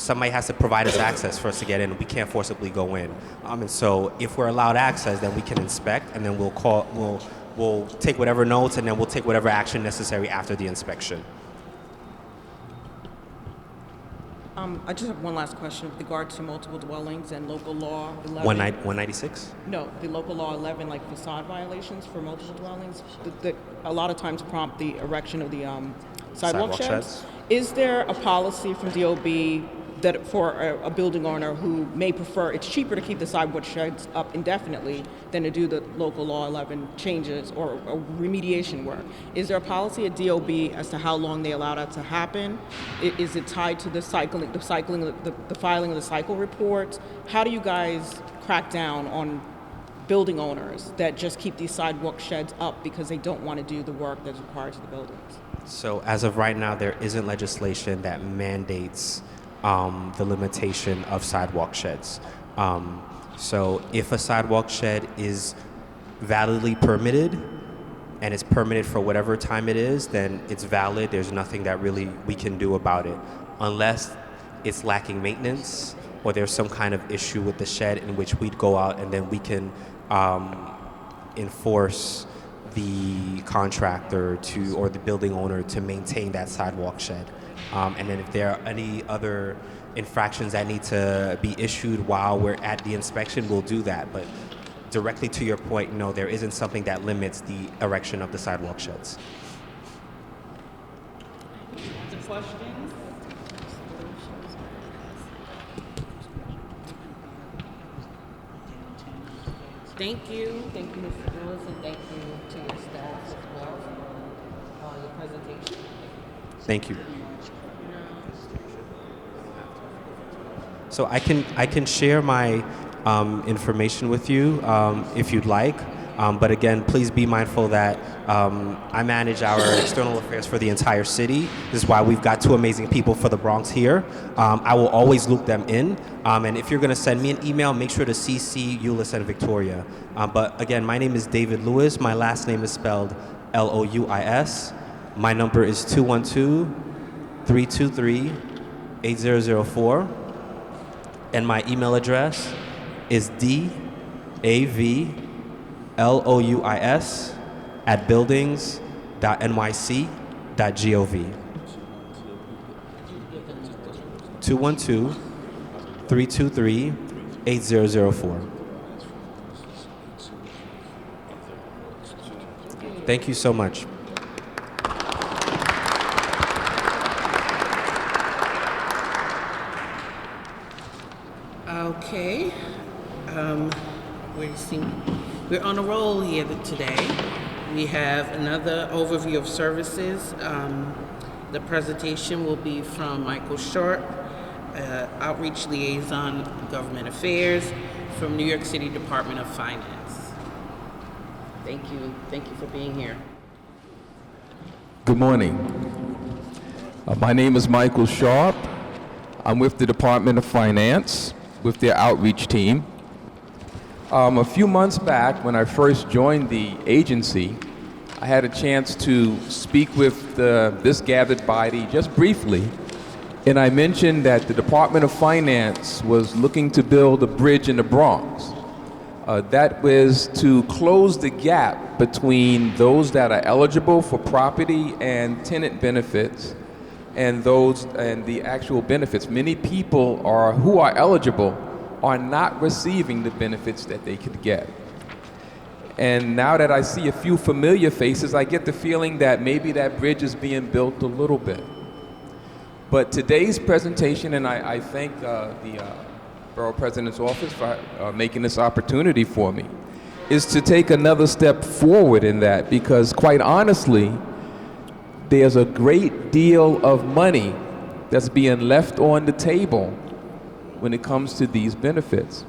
somebody has to provide us access for us to get in, we can't forcibly go in. And so if we're allowed access, then we can inspect, and then we'll take whatever notes, and then we'll take whatever action necessary after the inspection. I just have one last question with regard to multiple dwellings and local law 11. 196? No, the local law 11, like facade violations for multiple dwellings, a lot of times prompt the erection of the sidewalk sheds. Is there a policy from DOB that for a building owner who may prefer, it's cheaper to keep the sidewalk sheds up indefinitely than to do the local law 11 changes or remediation work? Is there a policy at DOB as to how long they allow that to happen? Is it tied to the filing of the cycle reports? How do you guys crack down on building owners that just keep these sidewalk sheds up because they don't want to do the work that's required to the buildings? So as of right now, there isn't legislation that mandates the limitation of sidewalk sheds. So if a sidewalk shed is validly permitted and it's permitted for whatever time it is, then it's valid. There's nothing that really we can do about it unless it's lacking maintenance or there's some kind of issue with the shed in which we'd go out and then we can enforce the contractor or the building owner to maintain that sidewalk shed. And then if there are any other infractions that need to be issued while we're at the inspection, we'll do that. But directly to your point, no, there isn't something that limits the erection of the sidewalk sheds. Other questions? Thank you. Thank you, Mr. Lewis, and thank you to your staff as well for your presentation. Thank you. So I can share my information with you if you'd like. But again, please be mindful that I manage our external affairs for the entire city. This is why we've got 2 amazing people for the Bronx here. I will always loop them in. And if you're going to send me an email, make sure to CC Euless and Victoria. But again, my name is David Lewis. My last name is spelled Louis. My number is 212-323-8004. And my email address is davluis@buildings.nyc.gov. 212-323-8004. Thank you so much. Okay. We're on a roll here today. We have another overview of services. The presentation will be from Michael Short, Outreach Liaison, Government Affairs from New York City Department of Finance. Thank you. Thank you for being here. Good morning. My name is Michael Sharp. I'm with the Department of Finance with their outreach team. A few months back, when I first joined the agency, I had a chance to speak with this gathered body just briefly, and I mentioned that the Department of Finance was looking to build a bridge in the Bronx. That was to close the gap between those that are eligible for property and tenant benefits and the actual benefits. Many people who are eligible are not receiving the benefits that they could get. And now that I see a few familiar faces, I get the feeling that maybe that bridge is being built a little bit. But today's presentation, and I thank the Borough President's Office for making this opportunity for me, is to take another step forward in that, because quite honestly, there's a great deal of money that's being left on the table when it comes to these benefits.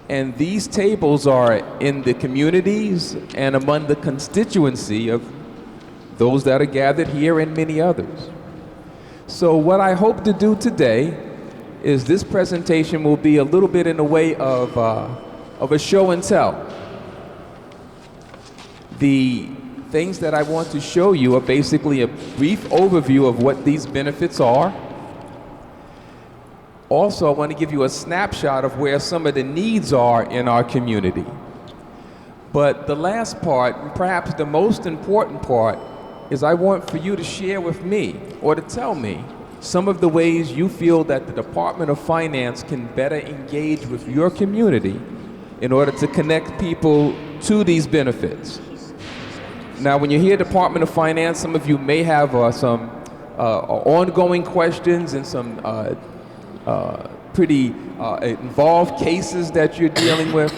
And these tables are in the communities and among the constituency of those that are gathered here and many others. So what I hope to do today is this presentation will be a little bit in the way of a show and tell. The things that I want to show you are basically a brief overview of what these benefits are. Also, I want to give you a snapshot of where some of the needs are in our community. But the last part, and perhaps the most important part, is I want for you to share with me, or to tell me, some of the ways you feel that the Department of Finance can better engage with your community in order to connect people to these benefits. Now, when you hear Department of Finance, some of you may have some ongoing questions and some pretty involved cases that you're dealing with.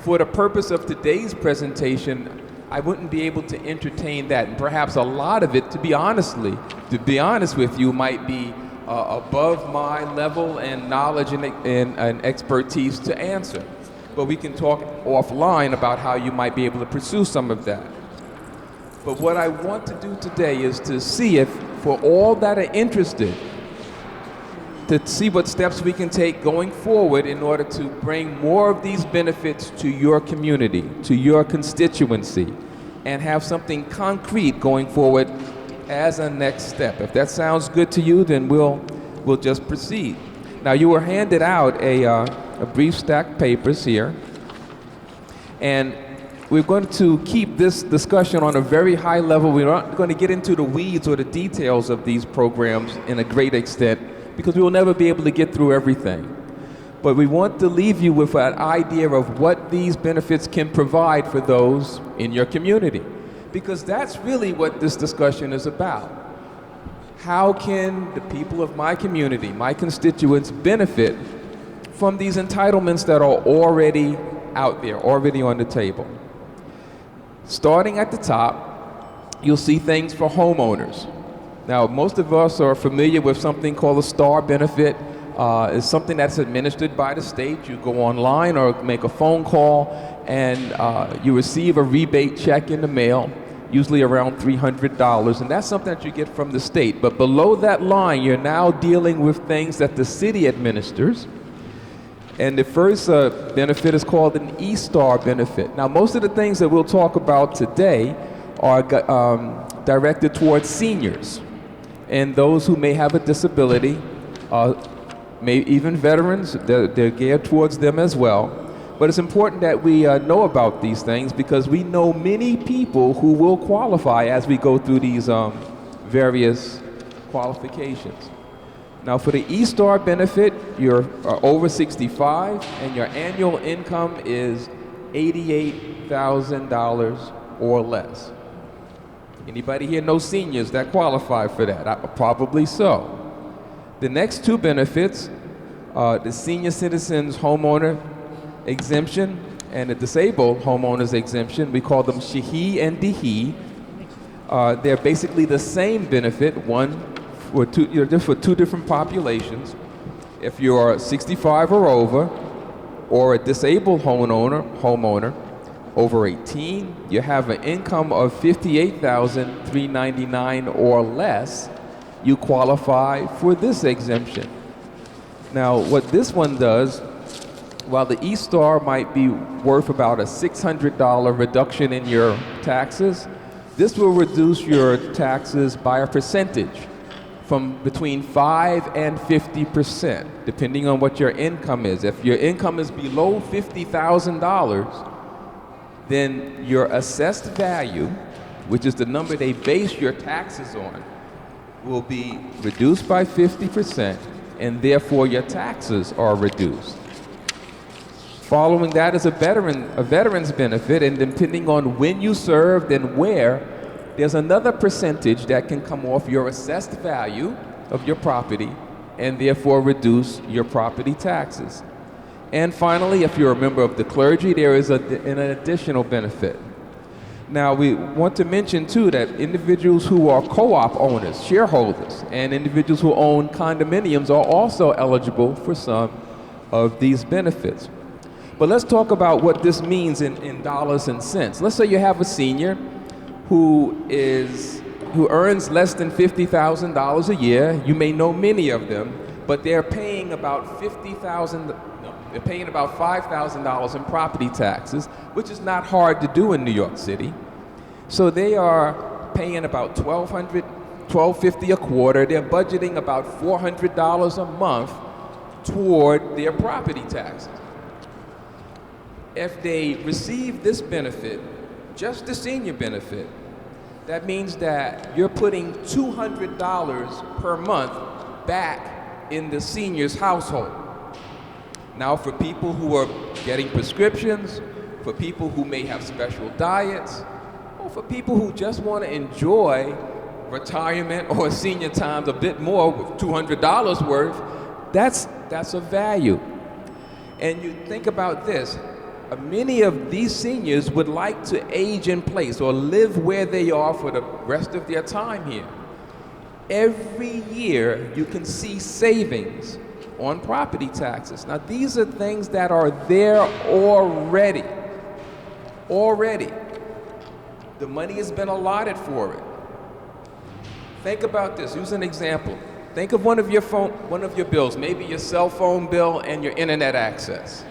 For the purpose of today's presentation, I wouldn't be able to entertain that, and perhaps a lot of it, to be honest with you, might be above my level and knowledge and expertise to answer. But we can talk offline about how you might be able to pursue some of that. But what I want to do today is to see if, for all that are interested, to see what steps we can take going forward in order to bring more of these benefits to your community, to your constituency, and have something concrete going forward as a next step. If that sounds good to you, then we'll just proceed. Now, you were handed out a brief stack of papers here, and we're going to keep this discussion on a very high level. We're not going to get into the weeds or the details of these programs in a great extent, because we will never be able to get through everything. But we want to leave you with an idea of what these benefits can provide for those in your community, because that's really what this discussion is about. How can the people of my community, my constituents, benefit from these entitlements that are already out there, already on the table? Starting at the top, you'll see things for homeowners. Now, most of us are familiar with something called a STAR benefit. It's something that's administered by the state. You go online or make a phone call, and you receive a rebate check in the mail, usually around $300, and that's something that you get from the state. But below that line, you're now dealing with things that the city administers. And the first benefit is called an E-Star benefit. Now, most of the things that we'll talk about today are directed towards seniors and those who may have a disability, even veterans. They're geared towards them as well. But it's important that we know about these things, because we know many people who will qualify as we go through these various qualifications. Now, for the E-Star benefit, you're over 65 and your annual income is $88,000 or less. Anybody here know seniors that qualify for that? Probably so. The next two benefits, the Senior Citizens Homeowner Exemption and the Disabled Homeowners Exemption, we call them SHAHI and DHI. They're basically the same benefit, for two different populations. If you're 65 or over, or a disabled homeowner over 18, you have an income of $58,399 or less, you qualify for this exemption. Now, what this one does, while the E-Star might be worth about a $600 reduction in your taxes, This will reduce your taxes by a percentage from between 5 and 50%, depending on what your income is. If your income is below $50,000, then your assessed value, which is the number they base your taxes on, will be reduced by 50%, and therefore your taxes are reduced. Following that is a veteran's benefit, and depending on when you served and where, there's another percentage that can come off your assessed value of your property and therefore reduce your property taxes. And finally, if you're a member of the clergy, there is an additional benefit. Now, we want to mention too that individuals who are co-op owners, shareholders, and individuals who own condominiums are also eligible for some of these benefits. But let's talk about what this means in dollars and cents. Let's say you have a senior who earns less than $50,000 a year. You may know many of them, but they're paying about they're paying about $5,000 in property taxes, which is not hard to do in New York City. So they are paying about $1,250 a quarter. They're budgeting about $400 a month toward their property taxes. If they receive this benefit, just the senior benefit, that means that you're putting $200 per month back in the senior's household. Now, for people who are getting prescriptions, for people who may have special diets, or for people who just want to enjoy retirement or senior times a bit more with $200 worth, that's a value. And you think about this, many of these seniors would like to age in place or live where they are for the rest of their time here. Every year you can see savings on property taxes. Now, these are things that are there already. The money has been allotted for it. Think about this. Use an example. Think of one of your bills, maybe your cell phone bill and your internet access.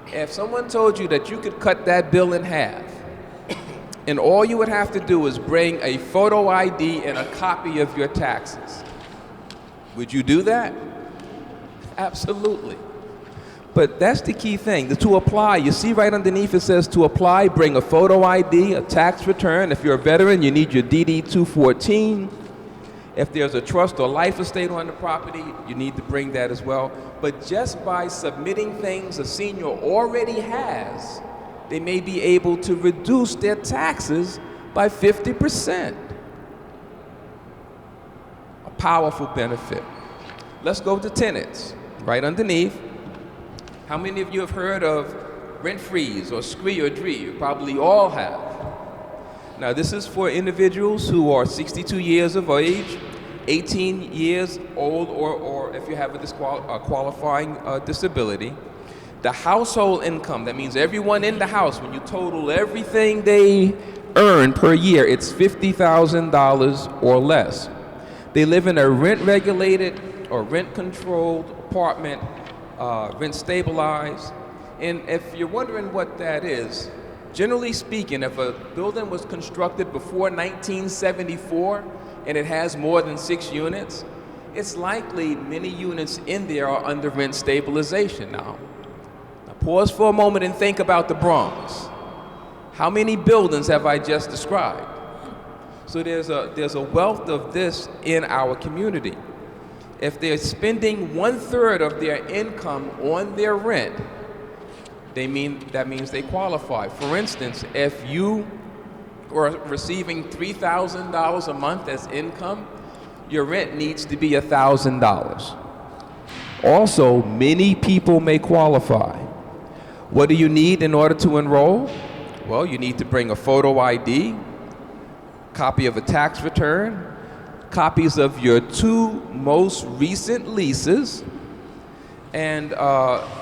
If someone told you that you could cut that bill in half, and all you would have to do is bring a photo ID and a copy of your taxes, would you do that? Absolutely. But that's the key thing, to apply. You see right underneath it says to apply, bring a photo ID, a tax return. If you're a veteran, you need your DD-214. If there's a trust or life estate on the property, you need to bring that as well. But just by submitting things a senior already has, they may be able to reduce their taxes by 50%. A powerful benefit. Let's go to tenants. Right underneath, how many of you have heard of rent freeze or scree or dree? You probably all have. Now, this is for individuals who are 62 years of age, 18 years old, or if you have a qualifying disability. The household income, that means everyone in the house, when you total everything they earn per year, it's $50,000 or less. They live in a rent-regulated or rent-controlled apartment, rent stabilized. And if you're wondering what that is, generally speaking, if a building was constructed before 1974 and it has more than 6 units, it's likely many units in there are under rent stabilization now. Now pause for a moment and think about the Bronx. How many buildings have I just described? So there's a wealth of this in our community. If they're spending 1/3 of their income on their rent, that means they qualify. For instance, if you are receiving $3,000 a month as income, your rent needs to be $1,000. Also, many people may qualify. What do you need in order to enroll? Well, you need to bring a photo ID, copy of a tax return, copies of your 2 most recent leases, and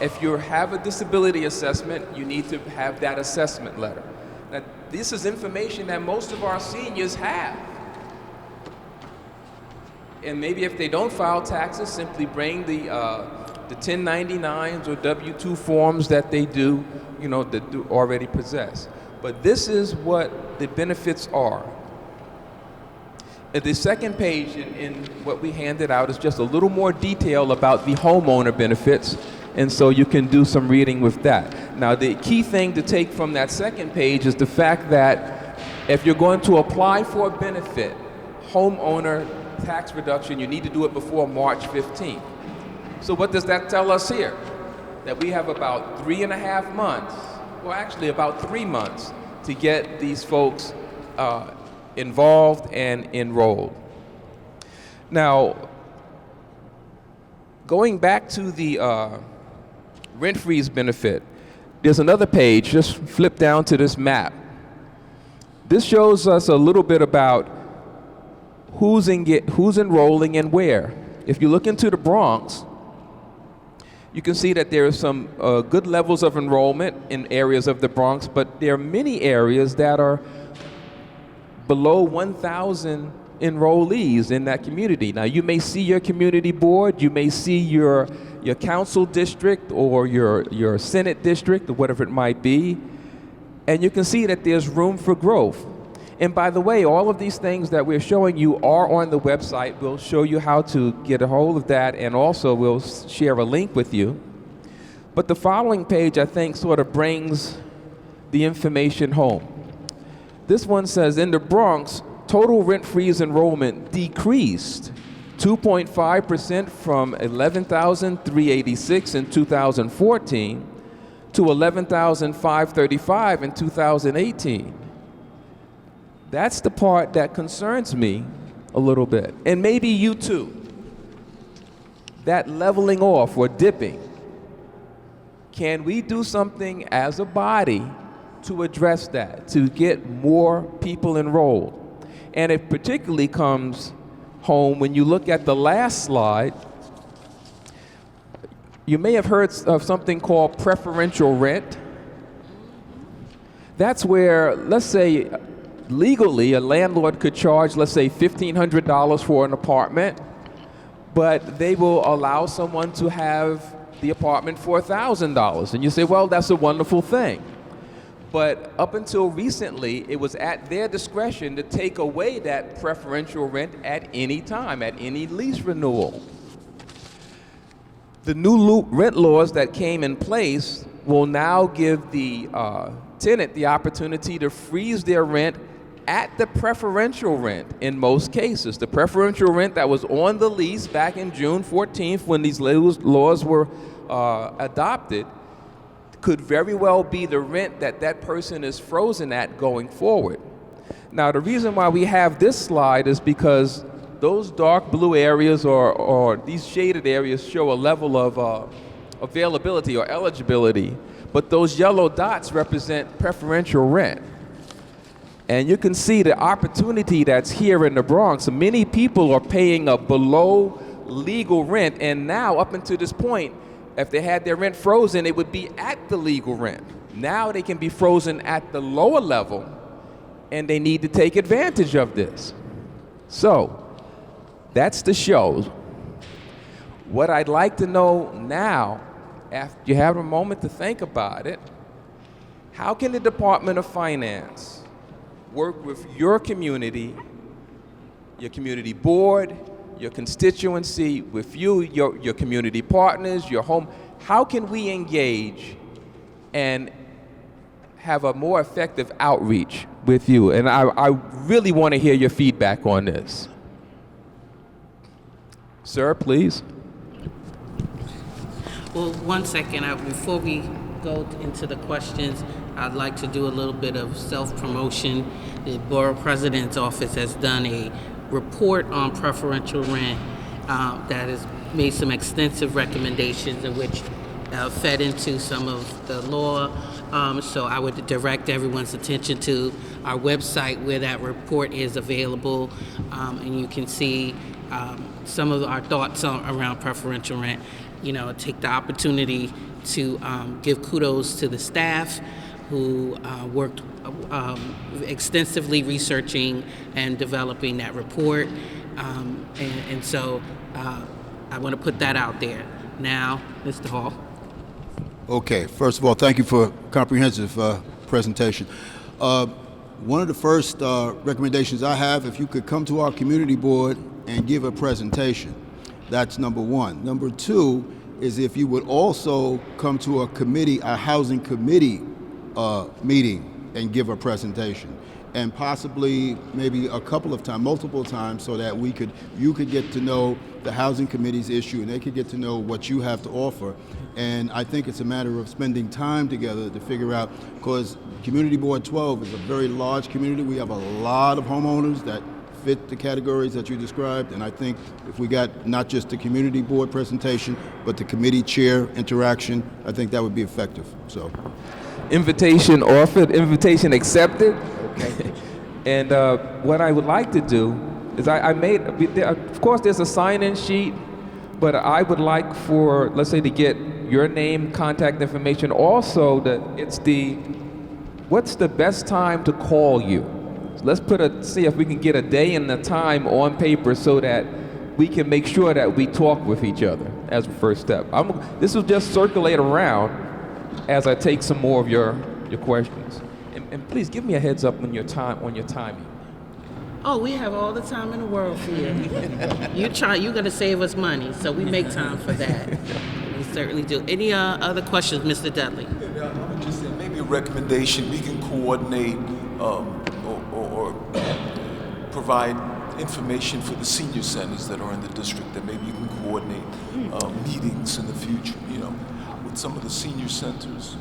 if you have a disability assessment, you need to have that assessment letter. Now, this is information that most of our seniors have. And maybe if they don't file taxes, simply bring the 1099s or W-2 forms that they do, that do already possess. But this is what the benefits are. At the second page in what we handed out is just a little more detail about the homeowner benefits, and so you can do some reading with that. Now, the key thing to take from that second page is the fact that if you're going to apply for a benefit, homeowner tax reduction, you need to do it before March 15th. So what does that tell us here? That we have about 3.5 months, well actually about 3 months, to get these folks involved and enrolled. Now, going back to the rent freeze benefit, there's another page, just flip down to this map. This shows us a little bit about who's enrolling and where. If you look into the Bronx, you can see that there are some good levels of enrollment in areas of the Bronx, but there are many areas that are below 1,000 enrollees in that community. Now, you may see your community board, you may see your council district or your senate district or whatever it might be, and you can see that there's room for growth. And by the way, all of these things that we're showing you are on the website. We'll show you how to get a hold of that, and also we'll share a link with you. But the following page, I think, sort of brings the information home. This one says, in the Bronx, total rent freeze enrollment decreased 2.5% from 11,386 in 2014 to 11,535 in 2018. That's the part that concerns me a little bit, and maybe you too. That leveling off or dipping. Can we do something as a body to address that, to get more people enrolled? And it particularly comes home when you look at the last slide. You may have heard of something called preferential rent. That's where, let's say, legally, a landlord could charge, let's say, $1,500 for an apartment, but they will allow someone to have the apartment for $1,000. And you say, well, that's a wonderful thing. But up until recently, it was at their discretion to take away that preferential rent at any time, at any lease renewal. The new rent laws that came in place will now give the tenant the opportunity to freeze their rent at the preferential rent in most cases. The preferential rent that was on the lease back in June 14th when these laws were adopted could very well be the rent that that person is frozen at going forward. Now, the reason why we have this slide is because those dark blue areas or these shaded areas show a level of availability or eligibility, but those yellow dots represent preferential rent. And you can see the opportunity that's here in the Bronx. Many people are paying a below legal rent, and now up until this point, if they had their rent frozen, it would be at the legal rent. Now they can be frozen at the lower level, and they need to take advantage of this. So, that's the show. What I'd like to know now, after you have a moment to think about it, how can the Department of Finance work with your community board, your constituency, with you, your community partners, your home? How can we engage and have a more effective outreach with you? And I really want to hear your feedback on this. Sir, please. Well, one second, before we go into the questions, I'd like to do a little bit of self-promotion. The Borough President's Office has done a report on preferential rent that has made some extensive recommendations in which fed into some of the law. So I would direct everyone's attention to our website where that report is available, and you can see some of our thoughts around preferential rent. You know, take the opportunity to give kudos to the staff who worked extensively researching and developing that report. And so I want to put that out there. Now, Mr. Hall. Okay, first of all, thank you for a comprehensive presentation. One of the first recommendations I have, if you could come to our community board and give a presentation. That's number one. Number two is if you would also come to a housing committee meeting and give a presentation. And possibly maybe a couple of times, multiple times, so that you could get to know the housing committee's issue and they could get to know what you have to offer. And I think it's a matter of spending time together to figure out, because Community Board 12 is a very large community. We have a lot of homeowners that fit the categories that you described, and I think if we got not just the community board presentation, but the committee chair interaction, I think that would be effective. So, Invitation offered, invitation accepted. Okay. And what I would like to do is of course there's a sign-in sheet, but I would like for, let's say, to get your name, contact information. Also, what's the best time to call you? So let's see if we can get a day and a time on paper so that we can make sure that we talk with each other as a first step. This will just circulate around as I take some more of your questions. And please give me a heads up on your timing. Oh, we have all the time in the world for you. You're going to save us money, so we make time for that. We certainly do. Any other questions, Mr. Dudley? Yeah, I would just say maybe a recommendation. We can coordinate or provide information for the senior centers that are in the district, that maybe you can coordinate meetings in the future, with some of the senior centers.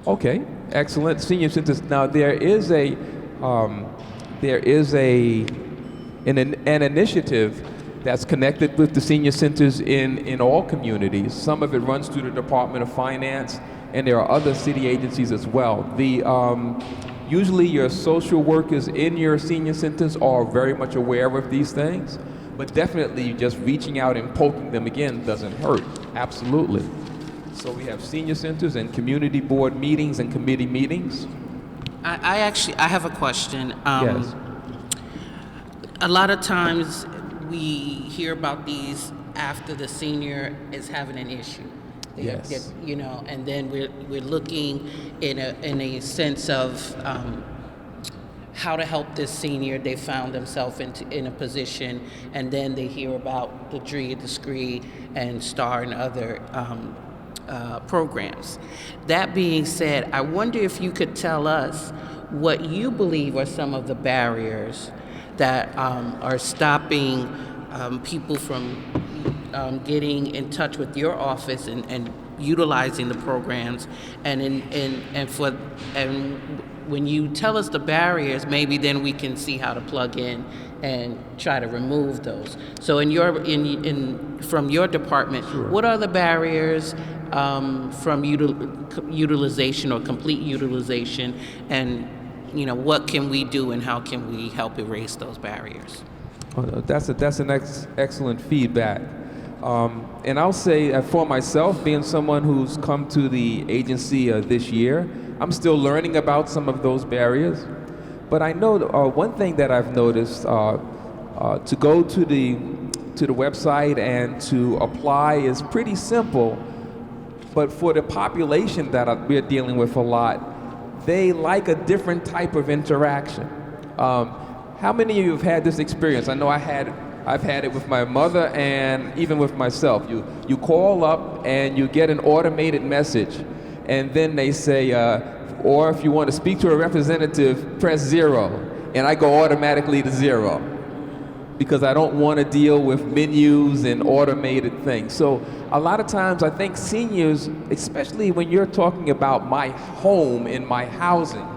Okay, excellent. Senior centers. Now there is an initiative that's connected with the senior centers in all communities. Some of it runs through the Department of Finance, and there are other city agencies as well. Usually your social workers in your senior centers are very much aware of these things, but definitely just reaching out and poking them again doesn't hurt. Absolutely. So we have senior centers and community board meetings and committee meetings. I have a question. Yes. A lot of times we hear about these after the senior is having an issue. Yes. And then we're looking in a sense of how to help this senior. They found themselves in a position, and then they hear about the DREA, and STAR and other programs. That being said, I wonder if you could tell us what you believe are some of the barriers that are stopping people from getting in touch with your office and utilizing the programs, and when you tell us the barriers, maybe then we can see how to plug in and try to remove those. So from your department, Sure. What are the barriers from utilization or complete utilization, and what can we do and how can we help erase those barriers? That's an excellent feedback. And I'll say for myself, being someone who's come to the agency this year, I'm still learning about some of those barriers. But I know one thing that I've noticed, to go to the website and to apply is pretty simple. But for the population that we're dealing with a lot, they like a different type of interaction. How many of you have had this experience? I know I've had it with my mother and even with myself. You call up and you get an automated message, and then they say, or if you want to speak to a representative, press 0, and I go automatically to 0, because I don't want to deal with menus and automated things. So a lot of times I think seniors, especially when you're talking about my home and my housing,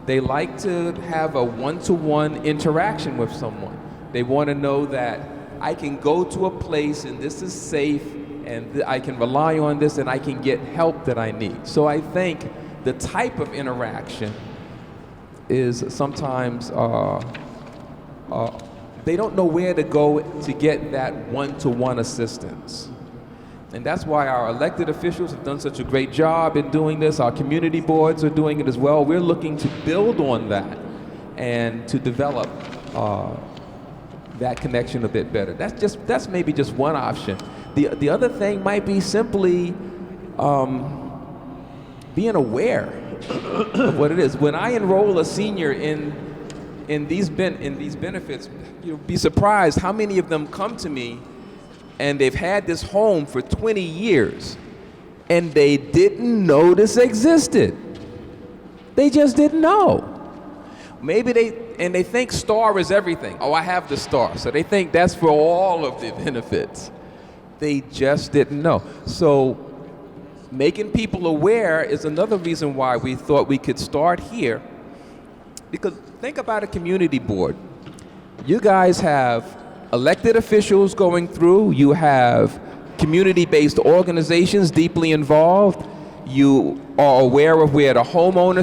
they like to have a one-to-one interaction with someone. They want to know that I can go to a place and this is safe, and I can rely on this, and I can get help that I need. So I think the type of interaction is sometimes they don't know where to go to get that one-to-one assistance. And that's why our elected officials have done such a great job in doing this. Our community boards are doing it as well. We're looking to build on that and to develop that connection a bit better. That's maybe just one option. The other thing might be simply being aware of what it is. When I enroll a senior in these benefits, you'll be surprised how many of them come to me and they've had this home for 20 years and they didn't know this existed. They just didn't know. Maybe they think STAR is everything. Oh, I have the STAR. So they think that's for all of the benefits. They just didn't know. So making people aware is another reason why we thought we could start here. Because think about a community board. You guys have elected officials going through, you have community-based organizations deeply involved, you are aware of where the homeowner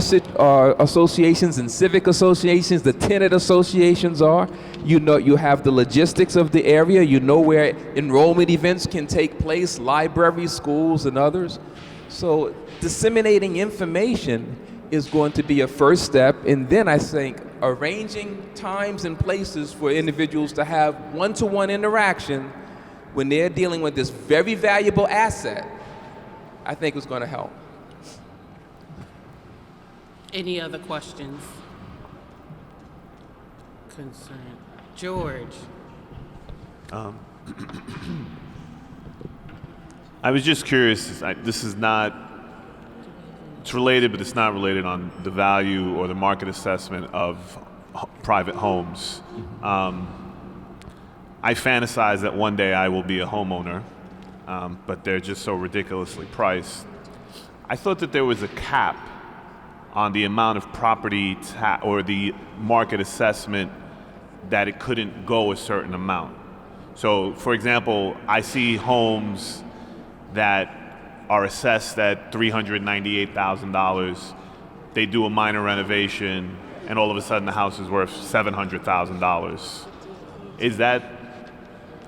associations and civic associations, the tenant associations are. You know, you have the logistics of the area, you know where enrollment events can take place, libraries, schools, and others. So disseminating information is going to be a first step, and then I think arranging times and places for individuals to have one-to-one interaction when they're dealing with this very valuable asset, I think is going to help. Any other questions? Concern. George. I was just curious, this is not, it's related, but it's not related on the value or the market assessment of private homes. I fantasize that one day I will be a homeowner, but they're just so ridiculously priced. I thought that there was a cap on the amount of property or the market assessment that it couldn't go a certain amount. So, for example, I see homes that are assessed at $398,000. They do a minor renovation, and all of a sudden the house is worth $700,000. Is that,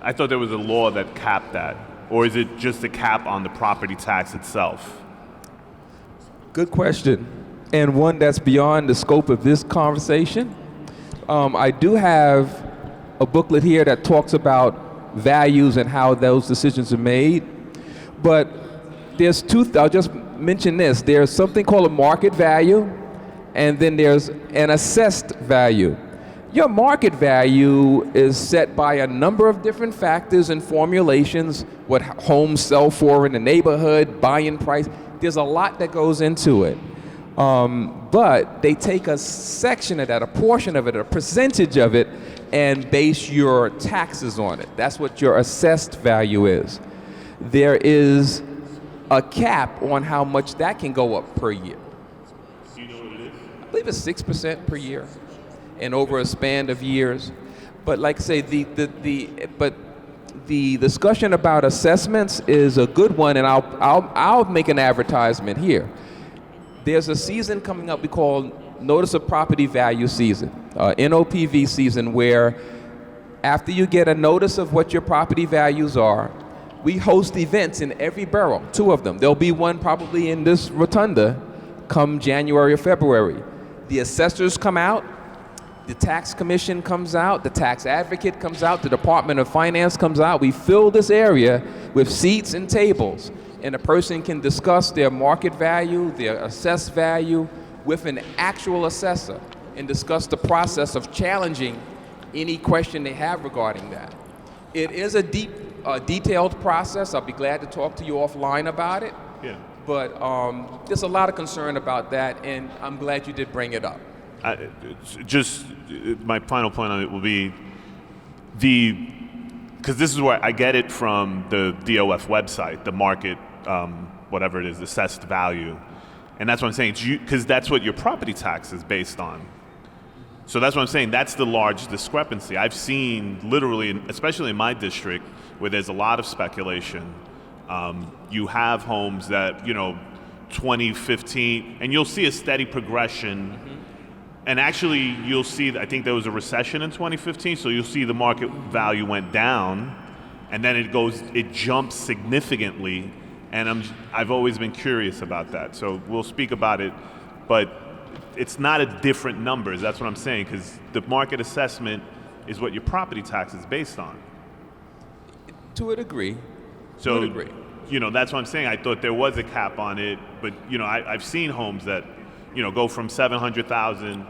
I thought there was a law that capped that, or is it just a cap on the property tax itself? Good question, and one that's beyond the scope of this conversation. I do have a booklet here that talks about values and how those decisions are made, but there's I'll just mention this. There's something called a market value, and then there's an assessed value. Your market value is set by a number of different factors and formulations, what homes sell for in the neighborhood, buying price. There's a lot that goes into it. But they take a section of that, a portion of it, a percentage of it, and base your taxes on it. That's what your assessed value is. There is a cap on how much that can go up per year. Do you know what it is? I believe it's 6% per year, and over a span of years. But like I say, the discussion about assessments is a good one, and I'll make an advertisement here. There's a season coming up we call Notice of Property Value season, NOPV season, where after you get a notice of what your property values are, we host events in every borough, 2 of them. There'll be one probably in this rotunda come January or February. The assessors come out, the tax commission comes out, the tax advocate comes out, the Department of Finance comes out. We fill this area with seats and tables, and a person can discuss their market value, their assessed value with an actual assessor and discuss the process of challenging any question they have regarding that. It is a detailed process. I'll be glad to talk to you offline about it. Yeah. But there's a lot of concern about that, and I'm glad you did bring it up. My final point on it will be because this is where I get it from the DOF website, the market, whatever it is, assessed value. And that's what I'm saying, because that's what your property tax is based on. So that's what I'm saying, that's the large discrepancy. I've seen literally, especially in my district, where there's a lot of speculation. You have homes that, 2015, and you'll see a steady progression. Mm-hmm. And actually, you'll see, I think there was a recession in 2015, so you'll see the market value went down, and then it jumps significantly. And I've always been curious about that. So we'll speak about it, but it's not a different numbers. That's what I'm saying, because the market assessment is what your property tax is based on. To a degree. So, to a degree. That's what I'm saying. I thought there was a cap on it, but I've seen homes that go from 700,000,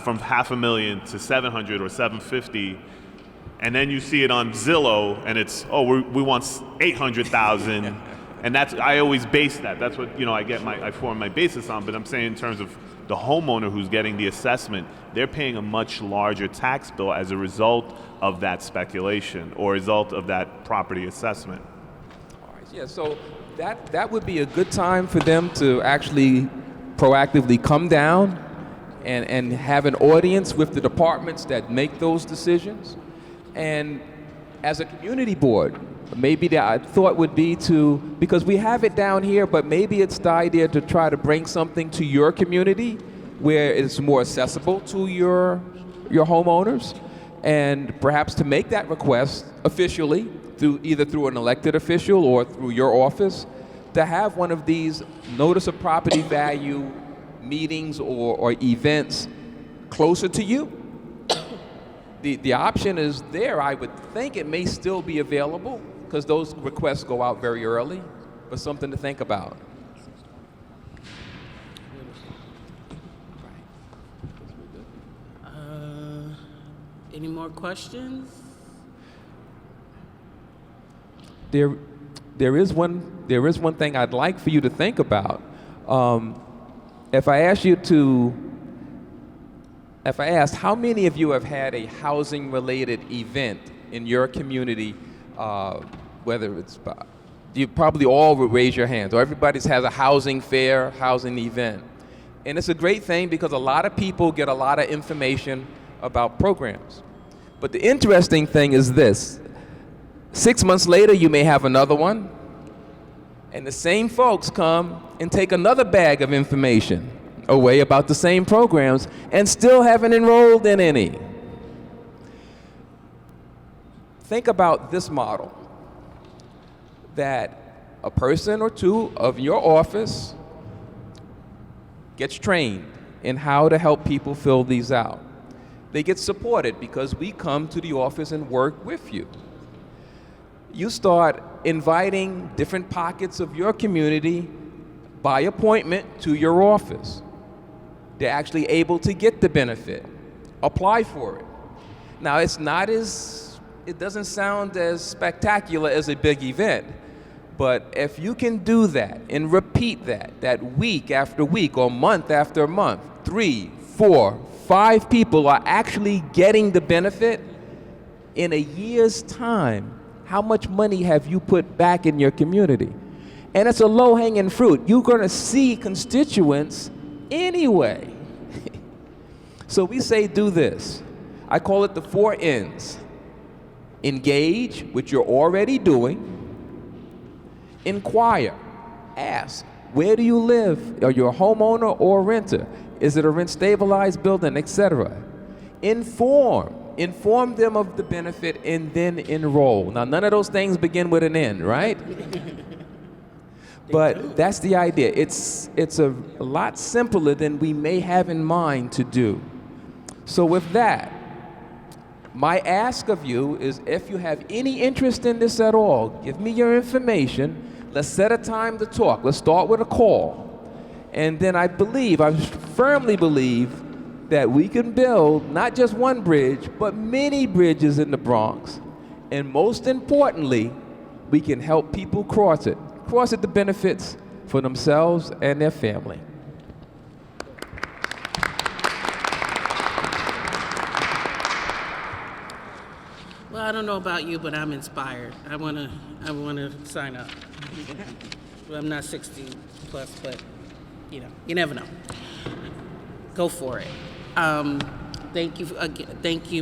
from $500,000 to 700 or 750, and then you see it on Zillow and it's, we want 800,000, and I always base that. That's what I form my basis on. But I'm saying in terms of the homeowner who's getting the assessment, they're paying a much larger tax bill as a result of that speculation or result of that property assessment. All right, yeah, so that would be a good time for them to actually proactively come down and have an audience with the departments that make those decisions. And as a community board, maybe the thought would be because we have it down here, but maybe it's the idea to try to bring something to your community where it's more accessible to your homeowners, and perhaps to make that request officially either through an elected official or through your office, to have one of these notice of property value meetings or events closer to you. The option is there. I would think it may still be available because those requests go out very early, but something to think about. Any more questions? There is one thing I'd like for you to think about. If I asked how many of you have had a housing-related event in your community, whether it's, you probably all would raise your hands, or everybody has a housing fair, housing event. And it's a great thing because a lot of people get a lot of information about programs. But the interesting thing is this: 6 months later, you may have another one, and the same folks come and take another bag of information away about the same programs and still haven't enrolled in any. Think about this model, that a person or two of your office gets trained in how to help people fill these out. They get supported because we come to the office and work with you. You start inviting different pockets of your community by appointment to your office. They're actually able to get the benefit, apply for it. Now, it doesn't sound as spectacular as a big event, but if you can do that and repeat that week after week or month after month, 3, 4, 5 people are actually getting the benefit in a year's time. How much money have you put back in your community? And it's a low-hanging fruit. You're going to see constituents anyway. So we say do this. I call it the 4 N's. Engage, which you're already doing. Inquire. Ask, where do you live? Are you a homeowner or a renter? Is it a rent-stabilized building, etc.? Inform them of the benefit and then enroll. Now, none of those things begin with an N, right? But that's the idea. It's a lot simpler than we may have in mind to do. So with that, my ask of you is, if you have any interest in this at all, give me your information. Let's set a time to talk. Let's start with a call. And then I firmly believe that we can build not just one bridge, but many bridges in the Bronx. And most importantly, we can help people cross it the benefits for themselves and their family. Well, I don't know about you, but I'm inspired. I wanna sign up. Well, I'm not 60 plus, but you never know. Go for it. Thank you,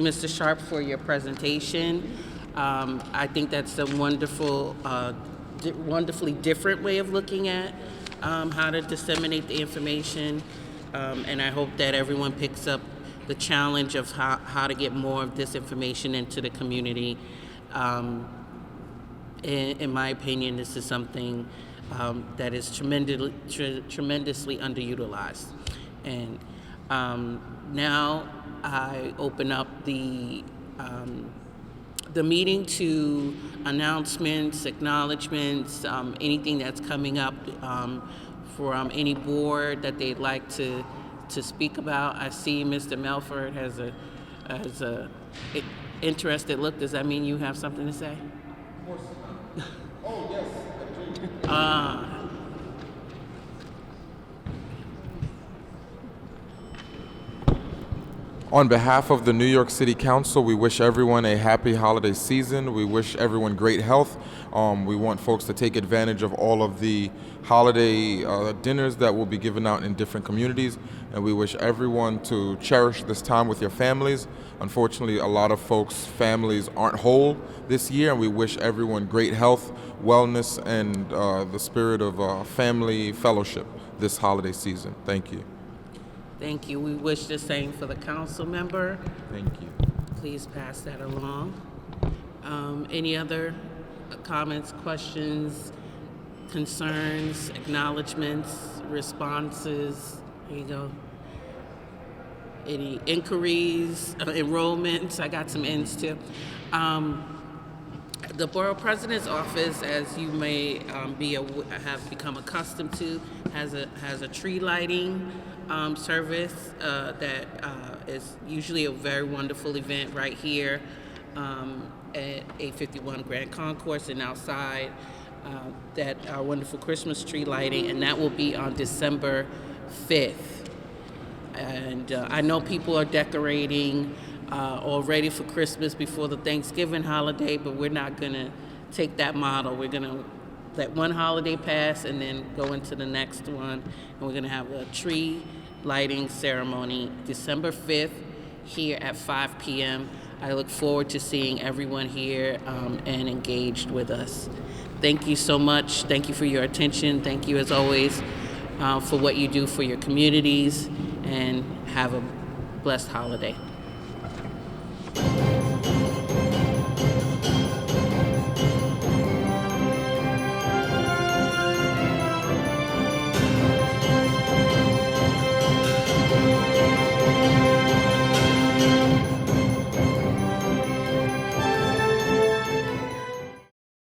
Mr. Sharp, for your presentation. I think that's a wonderfully different way of looking at how to disseminate the information, and I hope that everyone picks up the challenge of how to get more of this information into the community. In my opinion, this is something that is tremendously underutilized. And now I open up the meeting to announcements, acknowledgments, anything that's coming up any board that they'd like to speak about. I see Mr. Melford has a interested look. Does that mean you have something to say? Oh, yes, On behalf of the New York City Council, we wish everyone a happy holiday season. We wish everyone great health. We want folks to take advantage of all of the holiday dinners that will be given out in different communities. And we wish everyone to cherish this time with your families. Unfortunately, a lot of folks' families aren't whole this year, and we wish everyone great health, wellness, and the spirit of family fellowship this holiday season. Thank you. Thank you. We wish the same for the council member. Thank you. Please pass that along. Any other comments, questions, concerns, acknowledgements, responses? Here you go. Any inquiries, enrollments? I got some ins too. The Borough President's Office, as you may have become accustomed to, has a tree lighting service that is usually a very wonderful event right here at 851 Grand Concourse and outside. That our wonderful Christmas tree lighting, and that will be on December 5th. And I know people are decorating already for Christmas before the Thanksgiving holiday, but we're not going to take that model. We're going to let one holiday pass and then go into the next one. And we're going to have a tree lighting ceremony December 5th here at 5 p.m. I look forward to seeing everyone here and engaged with us. Thank you so much. Thank you for your attention. Thank you, as always, for what you do for your communities, and have a blessed holiday.